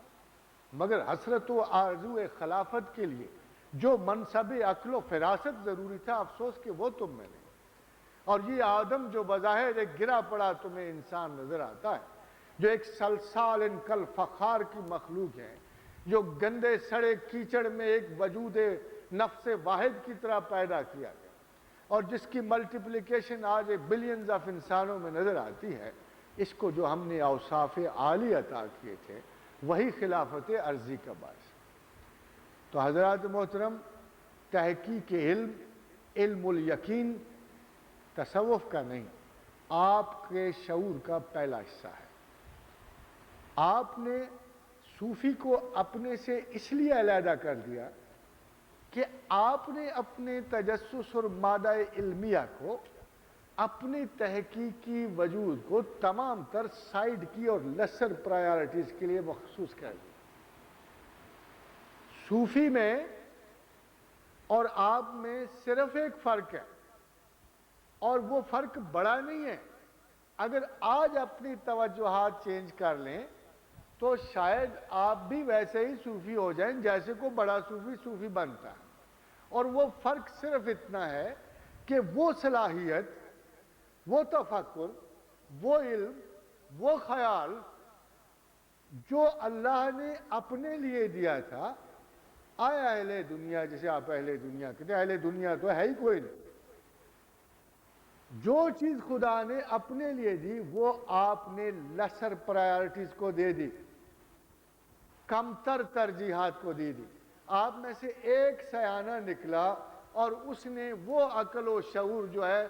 مگر حسرت و آرزو خلافت کے لیے جو منصب عقل و فراست ضروری تھا، افسوس کہ وہ تم میں نہیں. اور یہ آدم جو بظاہر ایک گرا پڑا تمہیں انسان نظر آتا ہے، جو ایک سلسال کل فخار کی مخلوق ہے، جو گندے سڑے کیچڑ میں ایک وجود نفس واحد کی طرح پیدا کیا گیا، اور جس کی ملٹیپلیکیشن آج بلینز آف انسانوں میں نظر آتی ہے، اس کو جو ہم نے اوصاف عالی عطا کیے تھے وہی خلافت عرضی کا باعث. تو حضرات محترم، تحقیق علم، علم الیقین تصوف کا نہیں، آپ کے شعور کا پہلا حصہ ہے. آپ نے صوفی کو اپنے سے اس لیے علیحدہ کر دیا کہ آپ نے اپنے تجسس اور مادہ علمیہ کو، اپنی تحقیقی وجود کو تمام تر سائیڈ کی اور لیسر پرائیورٹیز کے لیے مخصوص کر دیا. صوفی میں اور آپ میں صرف ایک فرق ہے، اور وہ فرق بڑا نہیں ہے. اگر آج اپنی توجہات چینج کر لیں تو شاید آپ بھی ویسے ہی صوفی ہو جائیں جیسے کو بڑا صوفی بنتا ہے. اور وہ فرق صرف اتنا ہے کہ وہ صلاحیت، وہ تفکر، وہ علم، وہ خیال جو اللہ نے اپنے لیے دیا تھا، آئے اہل دنیا، جسے آپ اہل دنیا کہتے ہیں، اہل دنیا تو ہے ہی کوئی نہیں. جو چیز خدا نے اپنے لیے دی وہ آپ نے لیسر پرائیورٹیز کو دے دی، کم تر ترجیحات کو دے دی. آپ میں سے ایک سیانہ نکلا اور اس نے وہ عقل و شعور جو ہے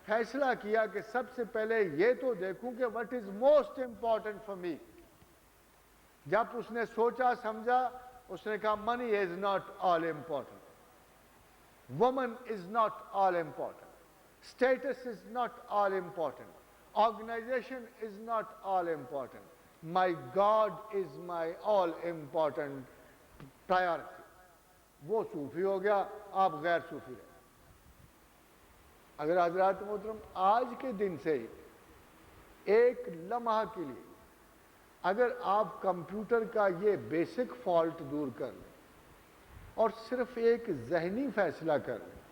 فیصلہ کیا کہ سب سے پہلے یہ تو دیکھوں کہ what is most important for me. جب اس نے سوچا سمجھا، اس نے کہا money is not all important, woman is not all important, status is not all important, organization is not all important, my God is my all important priority. وہ صوفی ہو گیا، آپ غیر صوفی رہے. اگر حضرات محترم آج کے دن سے ایک لمحہ کے لیے اگر آپ کمپیوٹر کا یہ بیسک فالٹ دور کر لیں اور صرف ایک ذہنی فیصلہ کر لیں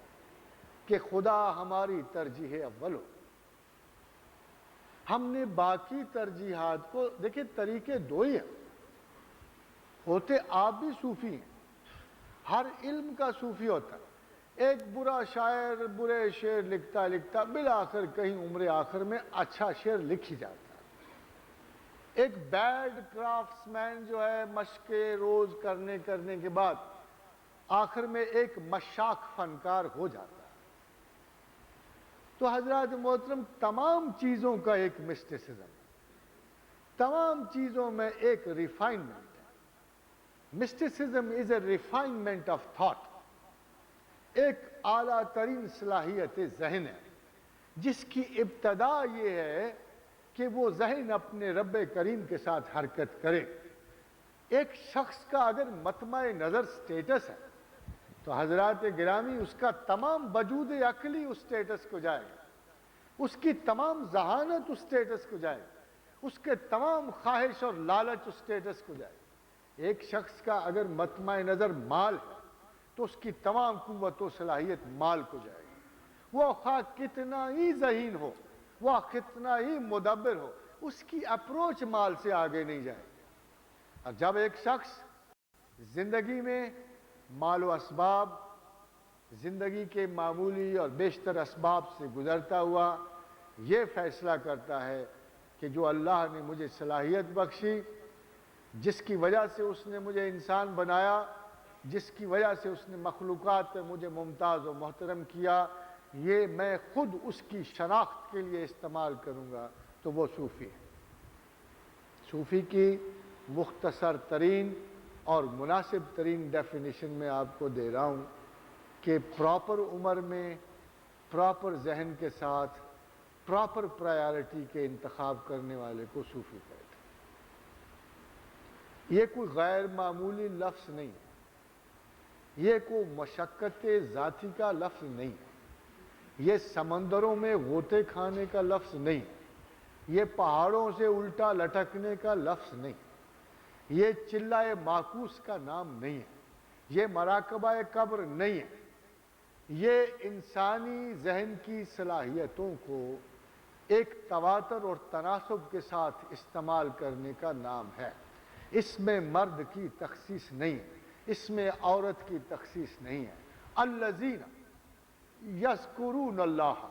کہ خدا ہماری ترجیح اول ہو. ہم نے باقی ترجیحات کو دیکھیں، طریقے دو ہی ہیں. ہوتے آپ بھی صوفی ہیں، ہر علم کا صوفی ہوتا ہے. ایک برا شاعر برے شعر لکھتا لکھتا بالآخر کہیں عمر آخر میں اچھا شعر لکھ ہی جاتا ہے. ایک بیڈ کرافٹس مین جو ہے مشق روز کرنے کے بعد آخر میں ایک مشاق فنکار ہو جاتا ہے. تو حضرات محترم، تمام چیزوں کا ایک مسٹیسزم ہے، تمام چیزوں میں ایک ریفائنمنٹ ہے. مسٹیسزم از اے ریفائنمنٹ آف تھاٹ، ایک اعلیٰ ترین صلاحیت ذہن ہے جس کی ابتدا یہ ہے کہ وہ ذہن اپنے رب کریم کے ساتھ حرکت کرے. ایک شخص کا اگر مطمع نظر سٹیٹس ہے تو حضرات گرامی اس کا تمام وجود عقلی اس سٹیٹس کو جائے گا، اس کی تمام ذہانت اس سٹیٹس کو جائے گا، اس کے تمام خواہش اور لالچ اس سٹیٹس کو جائے گا. ایک شخص کا اگر مطمع نظر مال ہے تو اس کی تمام قوت و صلاحیت مال کو جائے گی. وہ خواہ کتنا ہی ذہین ہو، وہ کتنا ہی مدبر ہو، اس کی اپروچ مال سے آگے نہیں جائے. اور جب ایک شخص زندگی میں مال و اسباب، زندگی کے معمولی اور بیشتر اسباب سے گزرتا ہوا یہ فیصلہ کرتا ہے کہ جو اللہ نے مجھے صلاحیت بخشی، جس کی وجہ سے اس نے مجھے انسان بنایا، جس کی وجہ سے اس نے مخلوقات پہ مجھے ممتاز و محترم کیا، یہ میں خود اس کی شناخت کے لیے استعمال کروں گا، تو وہ صوفی ہے. صوفی کی مختصر ترین اور مناسب ترین ڈیفینیشن میں آپ کو دے رہا ہوں کہ پراپر عمر میں پراپر ذہن کے ساتھ پراپر پرائیورٹی کے انتخاب کرنے والے کو صوفی کہتے ہیں. یہ کوئی غیر معمولی لفظ نہیں ہے، یہ کوئی مشقت ذاتی کا لفظ نہیں ہے، یہ سمندروں میں غوطے کھانے کا لفظ نہیں ہے، یہ پہاڑوں سے الٹا لٹکنے کا لفظ نہیں ہے، یہ چلہ معکوس کا نام نہیں ہے، یہ مراقبہ قبر نہیں ہے. یہ انسانی ذہن کی صلاحیتوں کو ایک تواتر اور تناسب کے ساتھ استعمال کرنے کا نام ہے. اس میں مرد کی تخصیص نہیں ہے، اس میں عورت کی تخصیص نہیں ہے. الذین یذکرون اللہ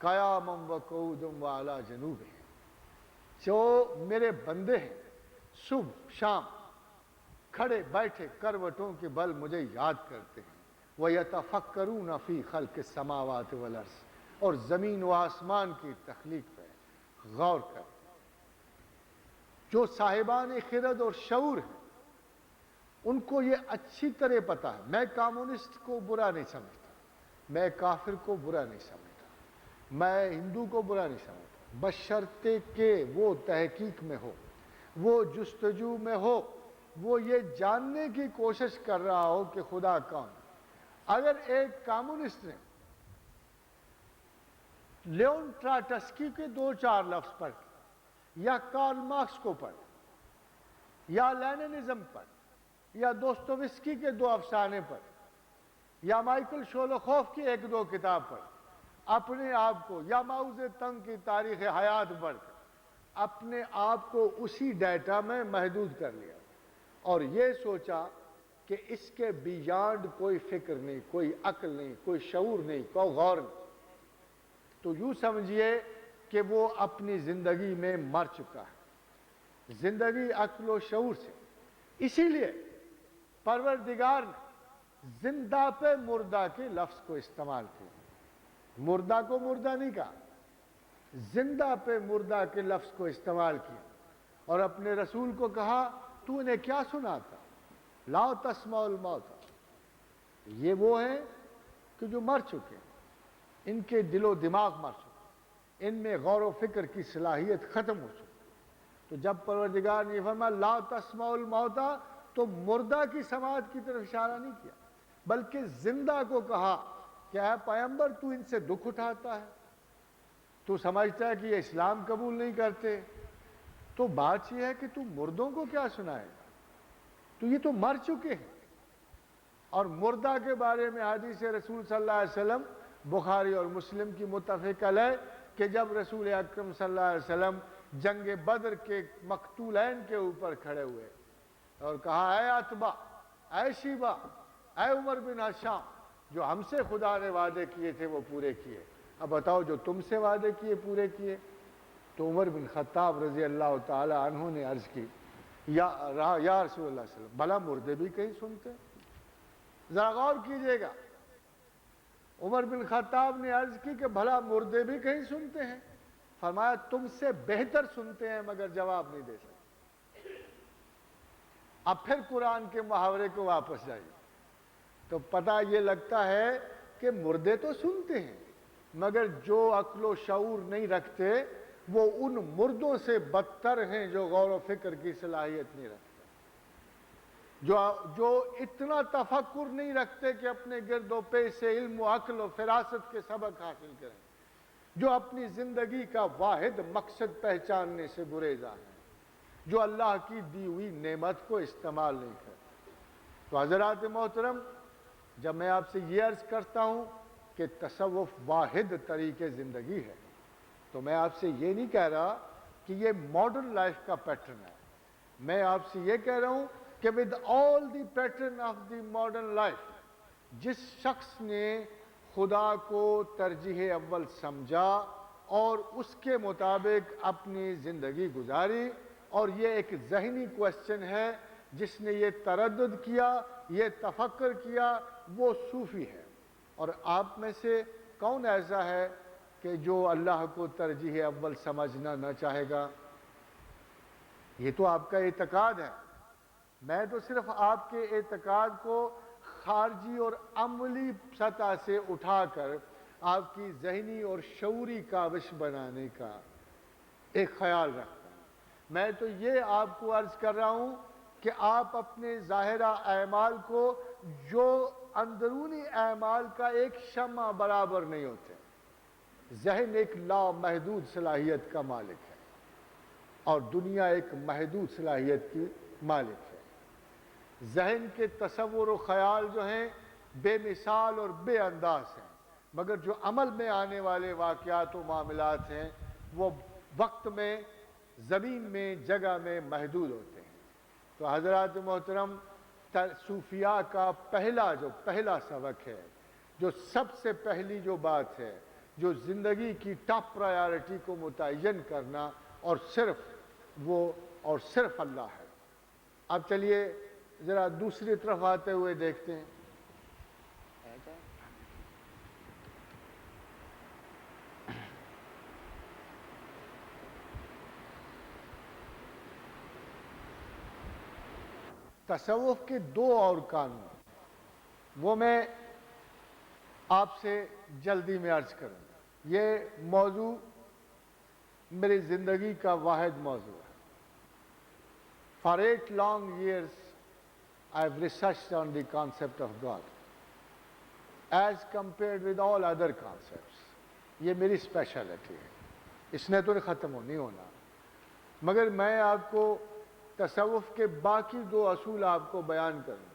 قیاما وقعودا وعلی جنوبہم، جو میرے بندے ہیں صبح شام کھڑے بیٹھے کروٹوں کے بل مجھے یاد کرتے ہیں. وَيَتَفَكَّرُونَ فِي خَلْقِ السَّمَاوَاتِ وَالْأَرْضِ، اور زمین و آسمان کی تخلیق پہ غور کریں. جو صاحبان خرد اور شعور ہیں ان کو یہ اچھی طرح پتہ ہے. میں کمیونسٹ کو برا نہیں سمجھتا، میں کافر کو برا نہیں سمجھتا، میں ہندو کو برا نہیں سمجھتا، بشرطے کہ وہ تحقیق میں ہو، وہ جستجو میں ہو، وہ یہ جاننے کی کوشش کر رہا ہو کہ خدا کون. اگر ایک کمیونسٹ نے لیون ٹراٹسکی کے 2-4 لفظ پڑھ یا کارل مارکس کو پڑھ یا لیننزم پڑھ یا دوستویسکی کے 2 افسانے پڑھ یا مائیکل شولوخوف کی 1-2 کتاب پڑھ، اپنے آپ کو، یا ماؤ زے تنگ کی تاریخ حیات پڑھ کر اپنے آپ کو اسی ڈیٹا میں محدود کر لیا اور یہ سوچا کہ اس کے بیانڈ کوئی فکر نہیں، کوئی عقل نہیں، کوئی شعور نہیں، کوئی غور نہیں، تو یوں سمجھیے کہ وہ اپنی زندگی میں مر چکا ہے، زندگی عقل و شعور سے. اسی لیے پروردگار نے زندہ پہ مردہ کے لفظ کو استعمال کیا. مردہ کو مردہ نہیں کہا، زندہ پہ مردہ کے لفظ کو استعمال کیا اور اپنے رسول کو کہا تو انہیں کیا سناتا، لا تسمع الموت. یہ وہ ہیں کہ جو مر چکے ہیں، ان کے دل و دماغ مر چکے، ان میں غور و فکر کی صلاحیت ختم ہو چکی. تو جب پروردگار نے فرمایا لا تسمع الموت تو مردہ کی سماعت کی طرف اشارہ نہیں کیا بلکہ زندہ کو کہا کہ اے پیغمبر تو ان سے دکھ اٹھاتا ہے، تو سمجھتا ہے کہ یہ اسلام قبول نہیں کرتے، تو بات یہ ہے کہ تو مردوں کو کیا سنائے گا، تو یہ تو مر چکے ہیں. اور مردہ کے بارے میں حدیث رسول صلی اللہ علیہ وسلم بخاری اور مسلم کی متفق علیہ کہ جب رسول اکرم صلی اللہ علیہ وسلم جنگ بدر کے مقتولین کے اوپر کھڑے ہوئے اور کہا اے عتبہ، اے شیبہ، اے عمر بن ہشام، جو ہم سے خدا نے وعدے کیے تھے وہ پورے کیے، اب بتاؤ جو تم سے وعدے کیے پورے کیے؟ تو عمر بن خطاب رضی اللہ تعالی عنہ نے عرض کی یا رسول اللہ صلی اللہ علیہ وسلم، بھلا مردے بھی کہیں سنتے؟ ذرا غور کیجئے گا، عمر بن خطاب نے عرض کی کہ بھلا مردے بھی کہیں سنتے ہیں؟ فرمایا تم سے بہتر سنتے ہیں مگر جواب نہیں دے سکتے۔ اب پھر قرآن کے محاورے کو واپس جائیے تو پتہ یہ لگتا ہے کہ مردے تو سنتے ہیں مگر جو عقل و شعور نہیں رکھتے وہ ان مردوں سے بدتر ہیں جو غور و فکر کی صلاحیت نہیں رکھتے، جو اتنا تفکر نہیں رکھتے کہ اپنے گرد و پیش سے علم و عقل و فراست کے سبق حاصل کریں، جو اپنی زندگی کا واحد مقصد پہچاننے سے گریزاں ہیں، جو اللہ کی دی ہوئی نعمت کو استعمال نہیں کرتے۔ تو حضرات محترم، جب میں آپ سے یہ عرض کرتا ہوں کہ تصوف واحد طریقے زندگی ہے تو میں آپ سے یہ نہیں کہہ رہا کہ یہ ماڈرن لائف کا پیٹرن ہے، میں آپ سے یہ کہہ رہا ہوں کہ with all the pattern of the modern life، جس شخص نے خدا کو ترجیح اول سمجھا اور اس کے مطابق اپنی زندگی گزاری، اور یہ ایک ذہنی کوشچن ہے، جس نے یہ تردد کیا، یہ تفکر کیا، وہ صوفی ہے۔ اور آپ میں سے کون ایسا ہے کہ جو اللہ کو ترجیح اول سمجھنا نہ چاہے گا؟ یہ تو آپ کا اعتقاد ہے، میں تو صرف آپ کے اعتقاد کو خارجی اور عملی سطح سے اٹھا کر آپ کی ذہنی اور شعوری کاوش بنانے کا ایک خیال رکھتا ہوں۔ میں تو یہ آپ کو عرض کر رہا ہوں کہ آپ اپنے ظاہرہ اعمال کو، جو اندرونی اعمال کا ایک شمع برابر نہیں ہوتے، ذہن ایک لامحدود صلاحیت کا مالک ہے اور دنیا ایک محدود صلاحیت کی مالک ہے۔ ذہن کے تصور و خیال جو ہیں بے مثال اور بے انداز ہیں، مگر جو عمل میں آنے والے واقعات و معاملات ہیں وہ وقت میں، زمین میں، جگہ میں محدود ہوتے ہیں۔ تو حضرات محترم، صوفیاء کا پہلا سبق ہے، جو سب سے پہلی جو بات ہے، جو زندگی کی ٹاپ پرائیورٹی کو متعین کرنا، اور صرف اللہ ہے۔ اب چلیے ذرا دوسری طرف آتے ہوئے دیکھتے ہیں۔ تصوف کے دو اور قانون، وہ میں آپ سے جلدی میں عرض کروں گا۔ یہ موضوع میری زندگی کا واحد موضوع ہے۔ For 8 long years I have researched on the concept of God as compared with all other concepts۔ یہ میری اسپیشلٹی ہے، اس نے تو ختم نہیں ہونا، مگر میں آپ کو تصوف کے باقی دو اصول آپ کو بیان کروں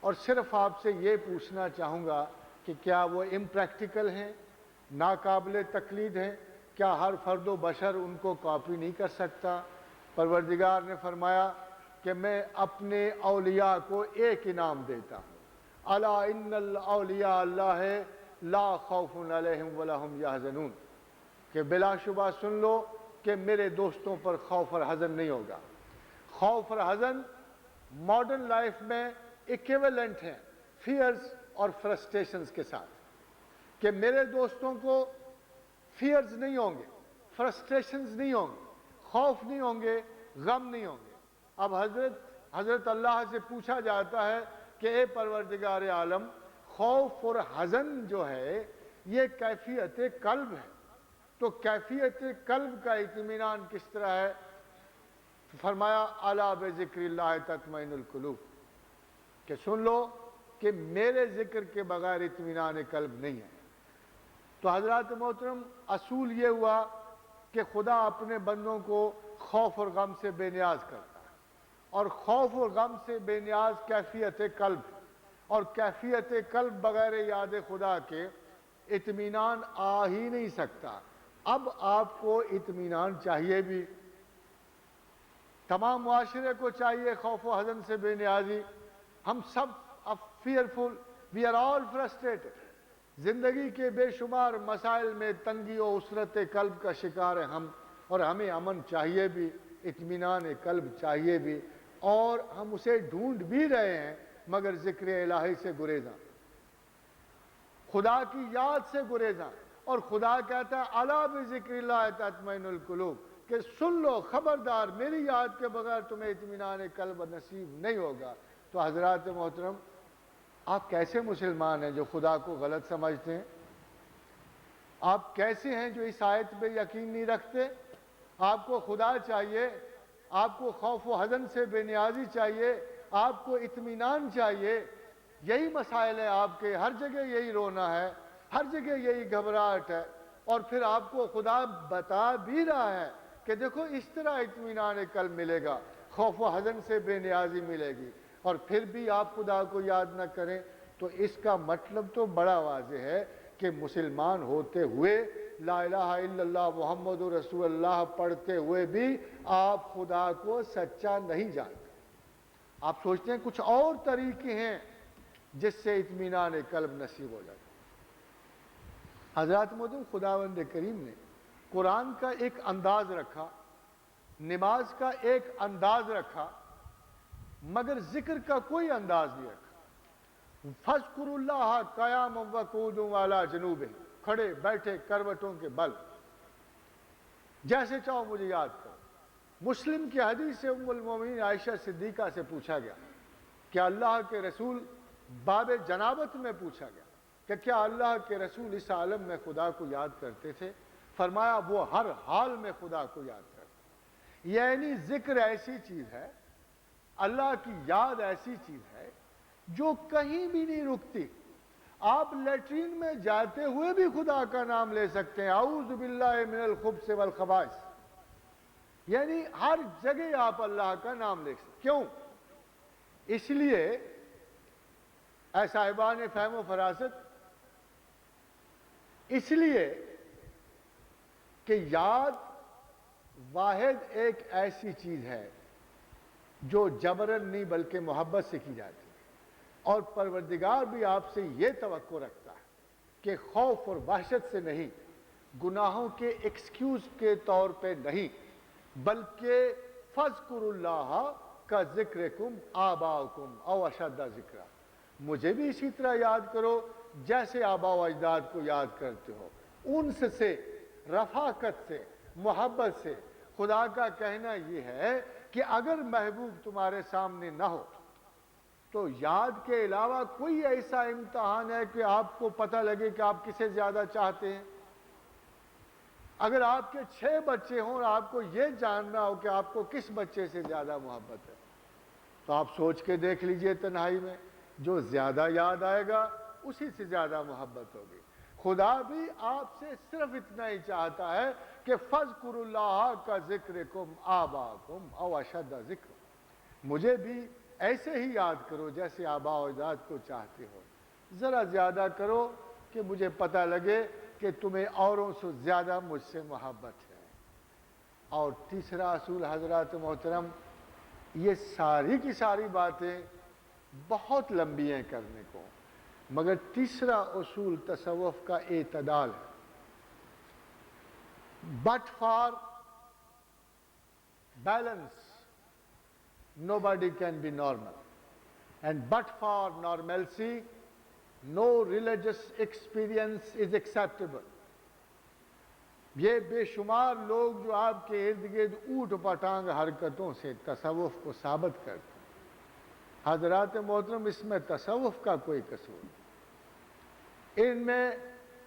اور صرف آپ سے یہ پوچھنا چاہوں گا کہ کیا وہ امپریکٹیکل ہیں، ناقابل تقلید ہیں؟ کیا ہر فرد و بشر ان کو کاپی نہیں کر سکتا؟ پروردگار نے فرمایا کہ میں اپنے اولیاء کو ایک انعام دیتا ہوں، الا ان الاولیاء اللہ لا خوف علیہم ولا هم یحزنون، کہ بلا شبہ سن لو کہ میرے دوستوں پر خوف اور حزن نہیں ہوگا۔ خوف اور حزن ماڈرن لائف میں ایکویولنٹ ہیں فیئرز اور فرسٹریشنز کے ساتھ، کہ میرے دوستوں کو فیئرز نہیں ہوں گے، فرسٹریشنز نہیں ہوں گے، خوف نہیں ہوں گے، غم نہیں ہوں گے۔ اب حضرت اللہ سے پوچھا جاتا ہے کہ اے پروردگار عالم، خوف اور حزن جو ہے یہ کیفیت قلب ہے، تو کیفیت قلب کا اطمینان کس طرح ہے؟ فرمایا الا بذکر اللہ تطمئن القلوب، کہ سن لو کہ میرے ذکر کے بغیر اطمینان قلب نہیں ہے۔ تو حضرات محترم، اصول یہ ہوا کہ خدا اپنے بندوں کو خوف اور غم سے بے نیاز کرتا ہے، اور خوف اور غم سے بے نیاز کیفیت قلب ہے، اور کیفیت قلب بغیر یاد خدا کے اطمینان آ ہی نہیں سکتا۔ اب آپ کو اطمینان چاہیے بھی، تمام معاشرے کو چاہیے خوف و حزن سے بے نیازی۔ ہم سب fearful, we are all frustrated, زندگی کے بے شمار مسائل میں تنگی و عسرت قلب کا شکار ہیں ہم، اور ہمیں امن چاہیے بھی، اطمینان قلب چاہیے بھی، اور ہم اسے ڈھونڈ بھی رہے ہیں، مگر ذکر الہی سے گریزاں، خدا کی یاد سے گریزاں۔ اور خدا کہتا ہے الا بذکر اللہ تطمئن القلوب، کہ سن لو، خبردار، میری یاد کے بغیر تمہیں اطمینان قلب نصیب نہیں ہوگا۔ تو حضرات محترم، آپ کیسے مسلمان ہیں جو خدا کو غلط سمجھتے ہیں؟ آپ کیسے ہیں جو اس آیت پہ یقین نہیں رکھتے؟ آپ کو خدا چاہیے، آپ کو خوف و حزن سے بے نیازی چاہیے، آپ کو اطمینان چاہیے، یہی مسائل ہیں آپ کے، ہر جگہ یہی رونا ہے، ہر جگہ یہی گھبراہٹ ہے، اور پھر آپ کو خدا بتا بھی رہا ہے کہ دیکھو اس طرح اطمینان قلب ملے گا، خوف و حزن سے بے نیازی ملے گی، اور پھر بھی آپ خدا کو یاد نہ کریں۔ تو اس کا مطلب تو بڑا واضح ہے کہ مسلمان ہوتے ہوئے، لا الہ الا اللہ محمد رسول اللہ پڑھتے ہوئے بھی آپ خدا کو سچا نہیں جانتے۔ آپ سوچتے ہیں کچھ اور طریقے ہیں جس سے اطمینان قلب نصیب ہو جاتا ہے۔ حضرات محترم، خداوند کریم نے قرآن کا ایک انداز رکھا، نماز کا ایک انداز رکھا، مگر ذکر کا کوئی انداز نہیں رکھا۔ فَاذْكُرُوا اللَّهَ قِيَامًا وَقُعُودًا وَعَلَىٰ جُنُوبِهِمْ، کھڑے بیٹھے کروٹوں کے بل، جیسے چاہو مجھے یاد کرو۔ مسلم کی حدیث سے ام المومنین عائشہ صدیقہ سے پوچھا گیا کہ اللہ کے رسول، باب جنابت میں پوچھا گیا کہ کیا اللہ کے رسول اس عالم میں خدا کو یاد کرتے تھے؟ فرمایا وہ ہر حال میں خدا کو یاد کرتے۔ یعنی ذکر ایسی چیز ہے، اللہ کی یاد ایسی چیز ہے جو کہیں بھی نہیں رکتی۔ آپ لیٹرین میں جاتے ہوئے بھی خدا کا نام لے سکتے ہیں، اعوذ باللہ من الخبث والخبائث، یعنی ہر جگہ آپ اللہ کا نام لے سکتے۔ کیوں؟ اس لیے اے صاحبان فہم و فراست، اس لیے کہ یاد واحد ایک ایسی چیز ہے جو جبرن نہیں بلکہ محبت سے کی جاتی ہے، اور پروردگار بھی آپ سے یہ توقع رکھتا ہے کہ خوف اور وحشت سے نہیں، گناہوں کے ایکسکیوز کے طور پہ نہیں، بلکہ فَاذْكُرُوا اللَّهَ كَذِكْرِكُمْ آبَاءَكُمْ أَوْ أَشَدَّ ذِكْرًا، مجھے بھی اسی طرح یاد کرو جیسے آباء و اجداد کو یاد کرتے ہو، انس سے، رفاقت سے، محبت سے۔ خدا کا کہنا یہ ہے کہ اگر محبوب تمہارے سامنے نہ ہو تو یاد کے علاوہ کوئی ایسا امتحان ہے کہ آپ کو پتہ لگے کہ آپ کسے زیادہ چاہتے ہیں؟ اگر آپ کے 6 بچے ہوں اور آپ کو یہ جاننا ہو کہ آپ کو کس بچے سے زیادہ محبت ہے، تو آپ سوچ کے دیکھ لیجئے تنہائی میں، جو زیادہ یاد آئے گا اسی سے زیادہ محبت ہوگی۔ خدا بھی آپ سے صرف اتنا ہی چاہتا ہے کہ فَاذْكُرُوا اللَّهَ كَذِكْرِكُمْ آبَاءَكُمْ أَوْ أَشَدَّ ذِكْرًا، مجھے بھی ایسے ہی یاد کرو جیسے آباء و اجداد کو چاہتے ہو، ذرا زیادہ کرو کہ مجھے پتہ لگے کہ تمہیں اوروں سے زیادہ مجھ سے محبت ہے۔ اور تیسرا اصول حضرات محترم، یہ ساری کی ساری باتیں بہت لمبی ہیں کرنے کو، مگر تیسرا اصول تصوف کا اعتدال ہے۔ But for balance nobody can be normal, and but for normalcy no religious experience is acceptable۔ یہ بے شمار لوگ جو آپ کے ارد گرد اوٹ پٹانگ حرکتوں سے تصوف کو ثابت کرتے ہیں، حضرات محترم اس میں تصوف کا کوئی قصور نہیں، ان میں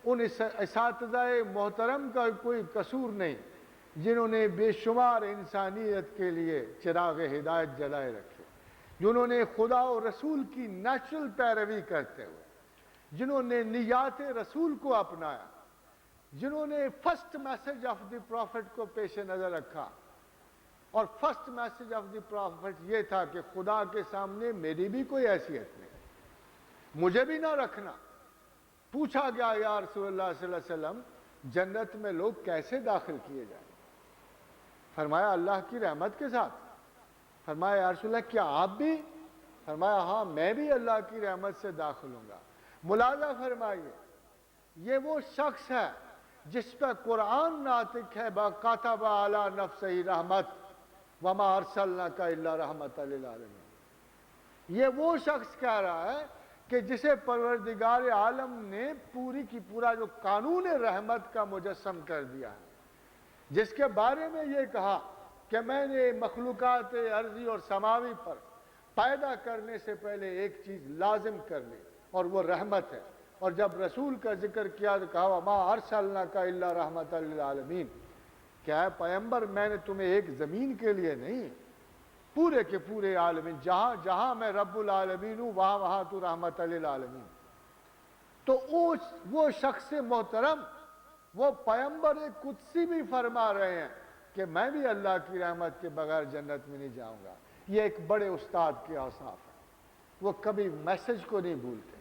ان اساتذہ محترم کا کوئی قصور نہیں جنہوں نے بے شمار انسانیت کے لیے چراغ ہدایت جلائے رکھے، جنہوں نے خدا و رسول کی نیچرل پیروی کرتے ہوئے، جنہوں نے نیات رسول کو اپنایا، جنہوں نے first message of the prophet کو پیش نظر رکھا، اور first message of the prophet یہ تھا کہ خدا کے سامنے میری بھی کوئی حیثیت نہیں، مجھے بھی نہ رکھنا۔ پوچھا گیا یا رسول اللہ صلی اللہ علیہ وسلم جنت میں لوگ کیسے داخل کیے جائیں؟ فرمایا اللہ کی رحمت کے ساتھ۔ فرمایا یا رسول اللہ کیا آپ بھی؟ فرمایا ہاں میں بھی اللہ کی رحمت سے داخل ہوں گا۔ ملاحظہ فرمائیے یہ وہ شخص ہے جس پہ قرآن ناطق ہے کاتب علی نفسہ رحمت وما ارسلناک الا رحمت للعالمین۔ یہ وہ شخص کہہ رہا ہے کہ جسے پروردگار عالم نے پوری کی پورا جو قانون رحمت کا مجسم کر دیا ہے، جس کے بارے میں یہ کہا کہ میں نے مخلوقات ارضی اور سماوی پر پیدا کرنے سے پہلے ایک چیز لازم کر لی اور وہ رحمت ہے، اور جب رسول کا ذکر کیا تو کہا وما ارسلناک الا رحمت للعالمین، کیا ہے پیغمبر میں نے تمہیں ایک زمین کے لیے نہیں، پورے کے پورے عالمین، جہاں جہاں میں رب العالمین ہوں وہاں وہاں تو رحمت للعالمین۔ تو وہ شخص محترم، وہ پیغمبر قدسی بھی فرما رہے ہیں کہ میں بھی اللہ کی رحمت کے بغیر جنت میں نہیں جاؤں گا۔ یہ ایک بڑے استاد کے اوصاف ہیں، وہ کبھی میسج کو نہیں بھولتے،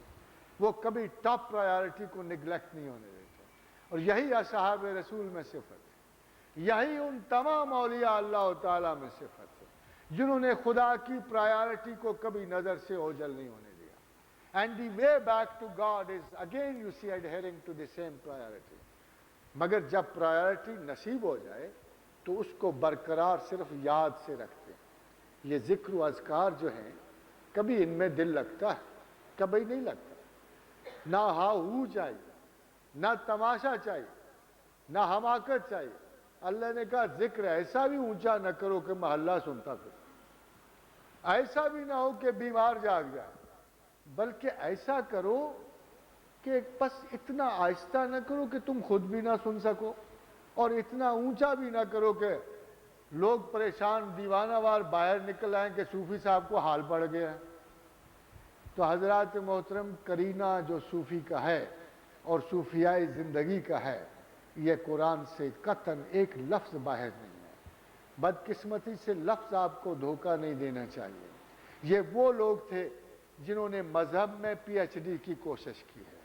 وہ کبھی ٹاپ پرائیورٹی کو نگلیکٹ نہیں ہونے دیتے، اور یہی اصحاب رسول میں صفت ہے، یہی ان تمام اولیاء اللہ تعالیٰ میں صفت ہے جنہوں نے خدا کی پرائیورٹی کو کبھی نظر سے اوجھل نہیں ہونے دیا۔ And the way back to God is again you see adhering to the same priority. مگر جب پرائیورٹی نصیب ہو جائے تو اس کو برقرار صرف یاد سے رکھتے ہیں۔ یہ ذکر و اذکار جو ہیں کبھی ان میں دل لگتا ہے، کبھی نہیں لگتا۔ نہ ہاہو چاہیے، نہ تماشا چاہیے، نہ حماقت چاہیے۔ اللہ نے کہا ذکر ایسا بھی اونچا نہ کرو کہ محلہ سنتا پھر، ایسا بھی نہ ہو کہ بیمار جاگ جائے، بلکہ ایسا کرو کہ بس اتنا آہستہ نہ کرو کہ تم خود بھی نہ سن سکو، اور اتنا اونچا بھی نہ کرو کہ لوگ پریشان دیوانہ وار باہر نکل آئیں کہ صوفی صاحب کو حال پڑ گیا۔ تو حضرات محترم کرینہ جو صوفی کا ہے اور صوفیاء زندگی کا ہے، یہ قرآن سے قطعاً ایک لفظ باہر نہیں ہے۔ بدقسمتی سے لفظ آپ کو دھوکہ نہیں دینا چاہیے۔ یہ وہ لوگ تھے جنہوں نے مذہب میں پی ایچ ڈی کی کوشش کی ہے۔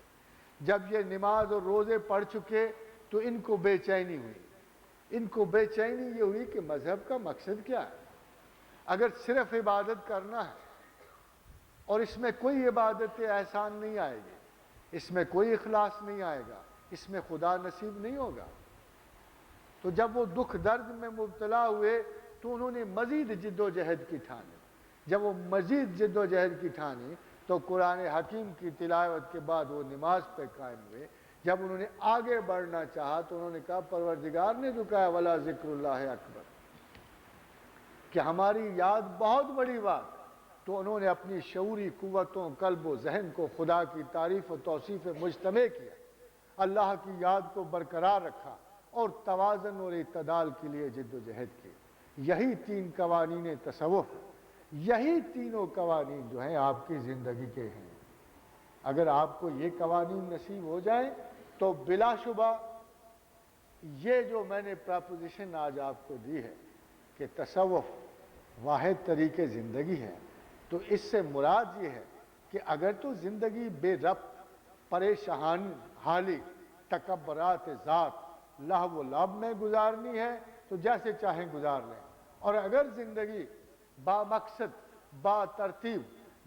جب یہ نماز اور روزے پڑھ چکے تو ان کو بے چینی ہوئی۔ ان کو بے چینی یہ ہوئی کہ مذہب کا مقصد کیا ہے؟ اگر صرف عبادت کرنا ہے اور اس میں کوئی عبادت احسان نہیں آئے گی، اس میں کوئی اخلاص نہیں آئے گا، اس میں خدا نصیب نہیں ہوگا، تو جب وہ دکھ درد میں مبتلا ہوئے تو انہوں نے مزید جد و جہد کی ٹھانی۔ جب وہ مزید جد و جہد کی ٹھانی تو قرآن حکیم کی تلاوت کے بعد وہ نماز پہ قائم ہوئے۔ جب انہوں نے آگے بڑھنا چاہا تو انہوں نے کہا پروردگار نے جو کہا ولا ذکر اللہ اکبر، کہ ہماری یاد بہت بڑی بات، تو انہوں نے اپنی شعوری قوتوں، قلب و ذہن کو خدا کی تعریف و توصیف مجتمع کیا، اللہ کی یاد کو برقرار رکھا اور توازن اور اعتدال کے لیے جد و جہد کی۔ یہی تین قوانین تصوف، یہی تینوں قوانین جو ہیں آپ کی زندگی کے ہیں۔ اگر آپ کو یہ قوانین نصیب ہو جائیں تو بلا شبہ یہ جو میں نے پراپوزیشن آج آپ کو دی ہے کہ تصوف واحد طریقے زندگی ہے، تو اس سے مراد یہ ہے کہ اگر تو زندگی بے ربط، پریشان حالی، تکبرات ذات، لہو و لعب میں گزارنی ہے تو جیسے چاہیں گزار لیں، اور اگر زندگی با مقصد، با ترتیب،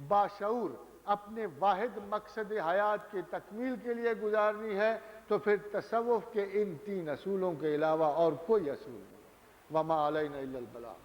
با شعور اپنے واحد مقصد حیات کی تکمیل کے لیے گزارنی ہے تو پھر تصوف کے ان تین اصولوں کے علاوہ اور کوئی اصول نہیں۔ وما علینا الا البلاغ۔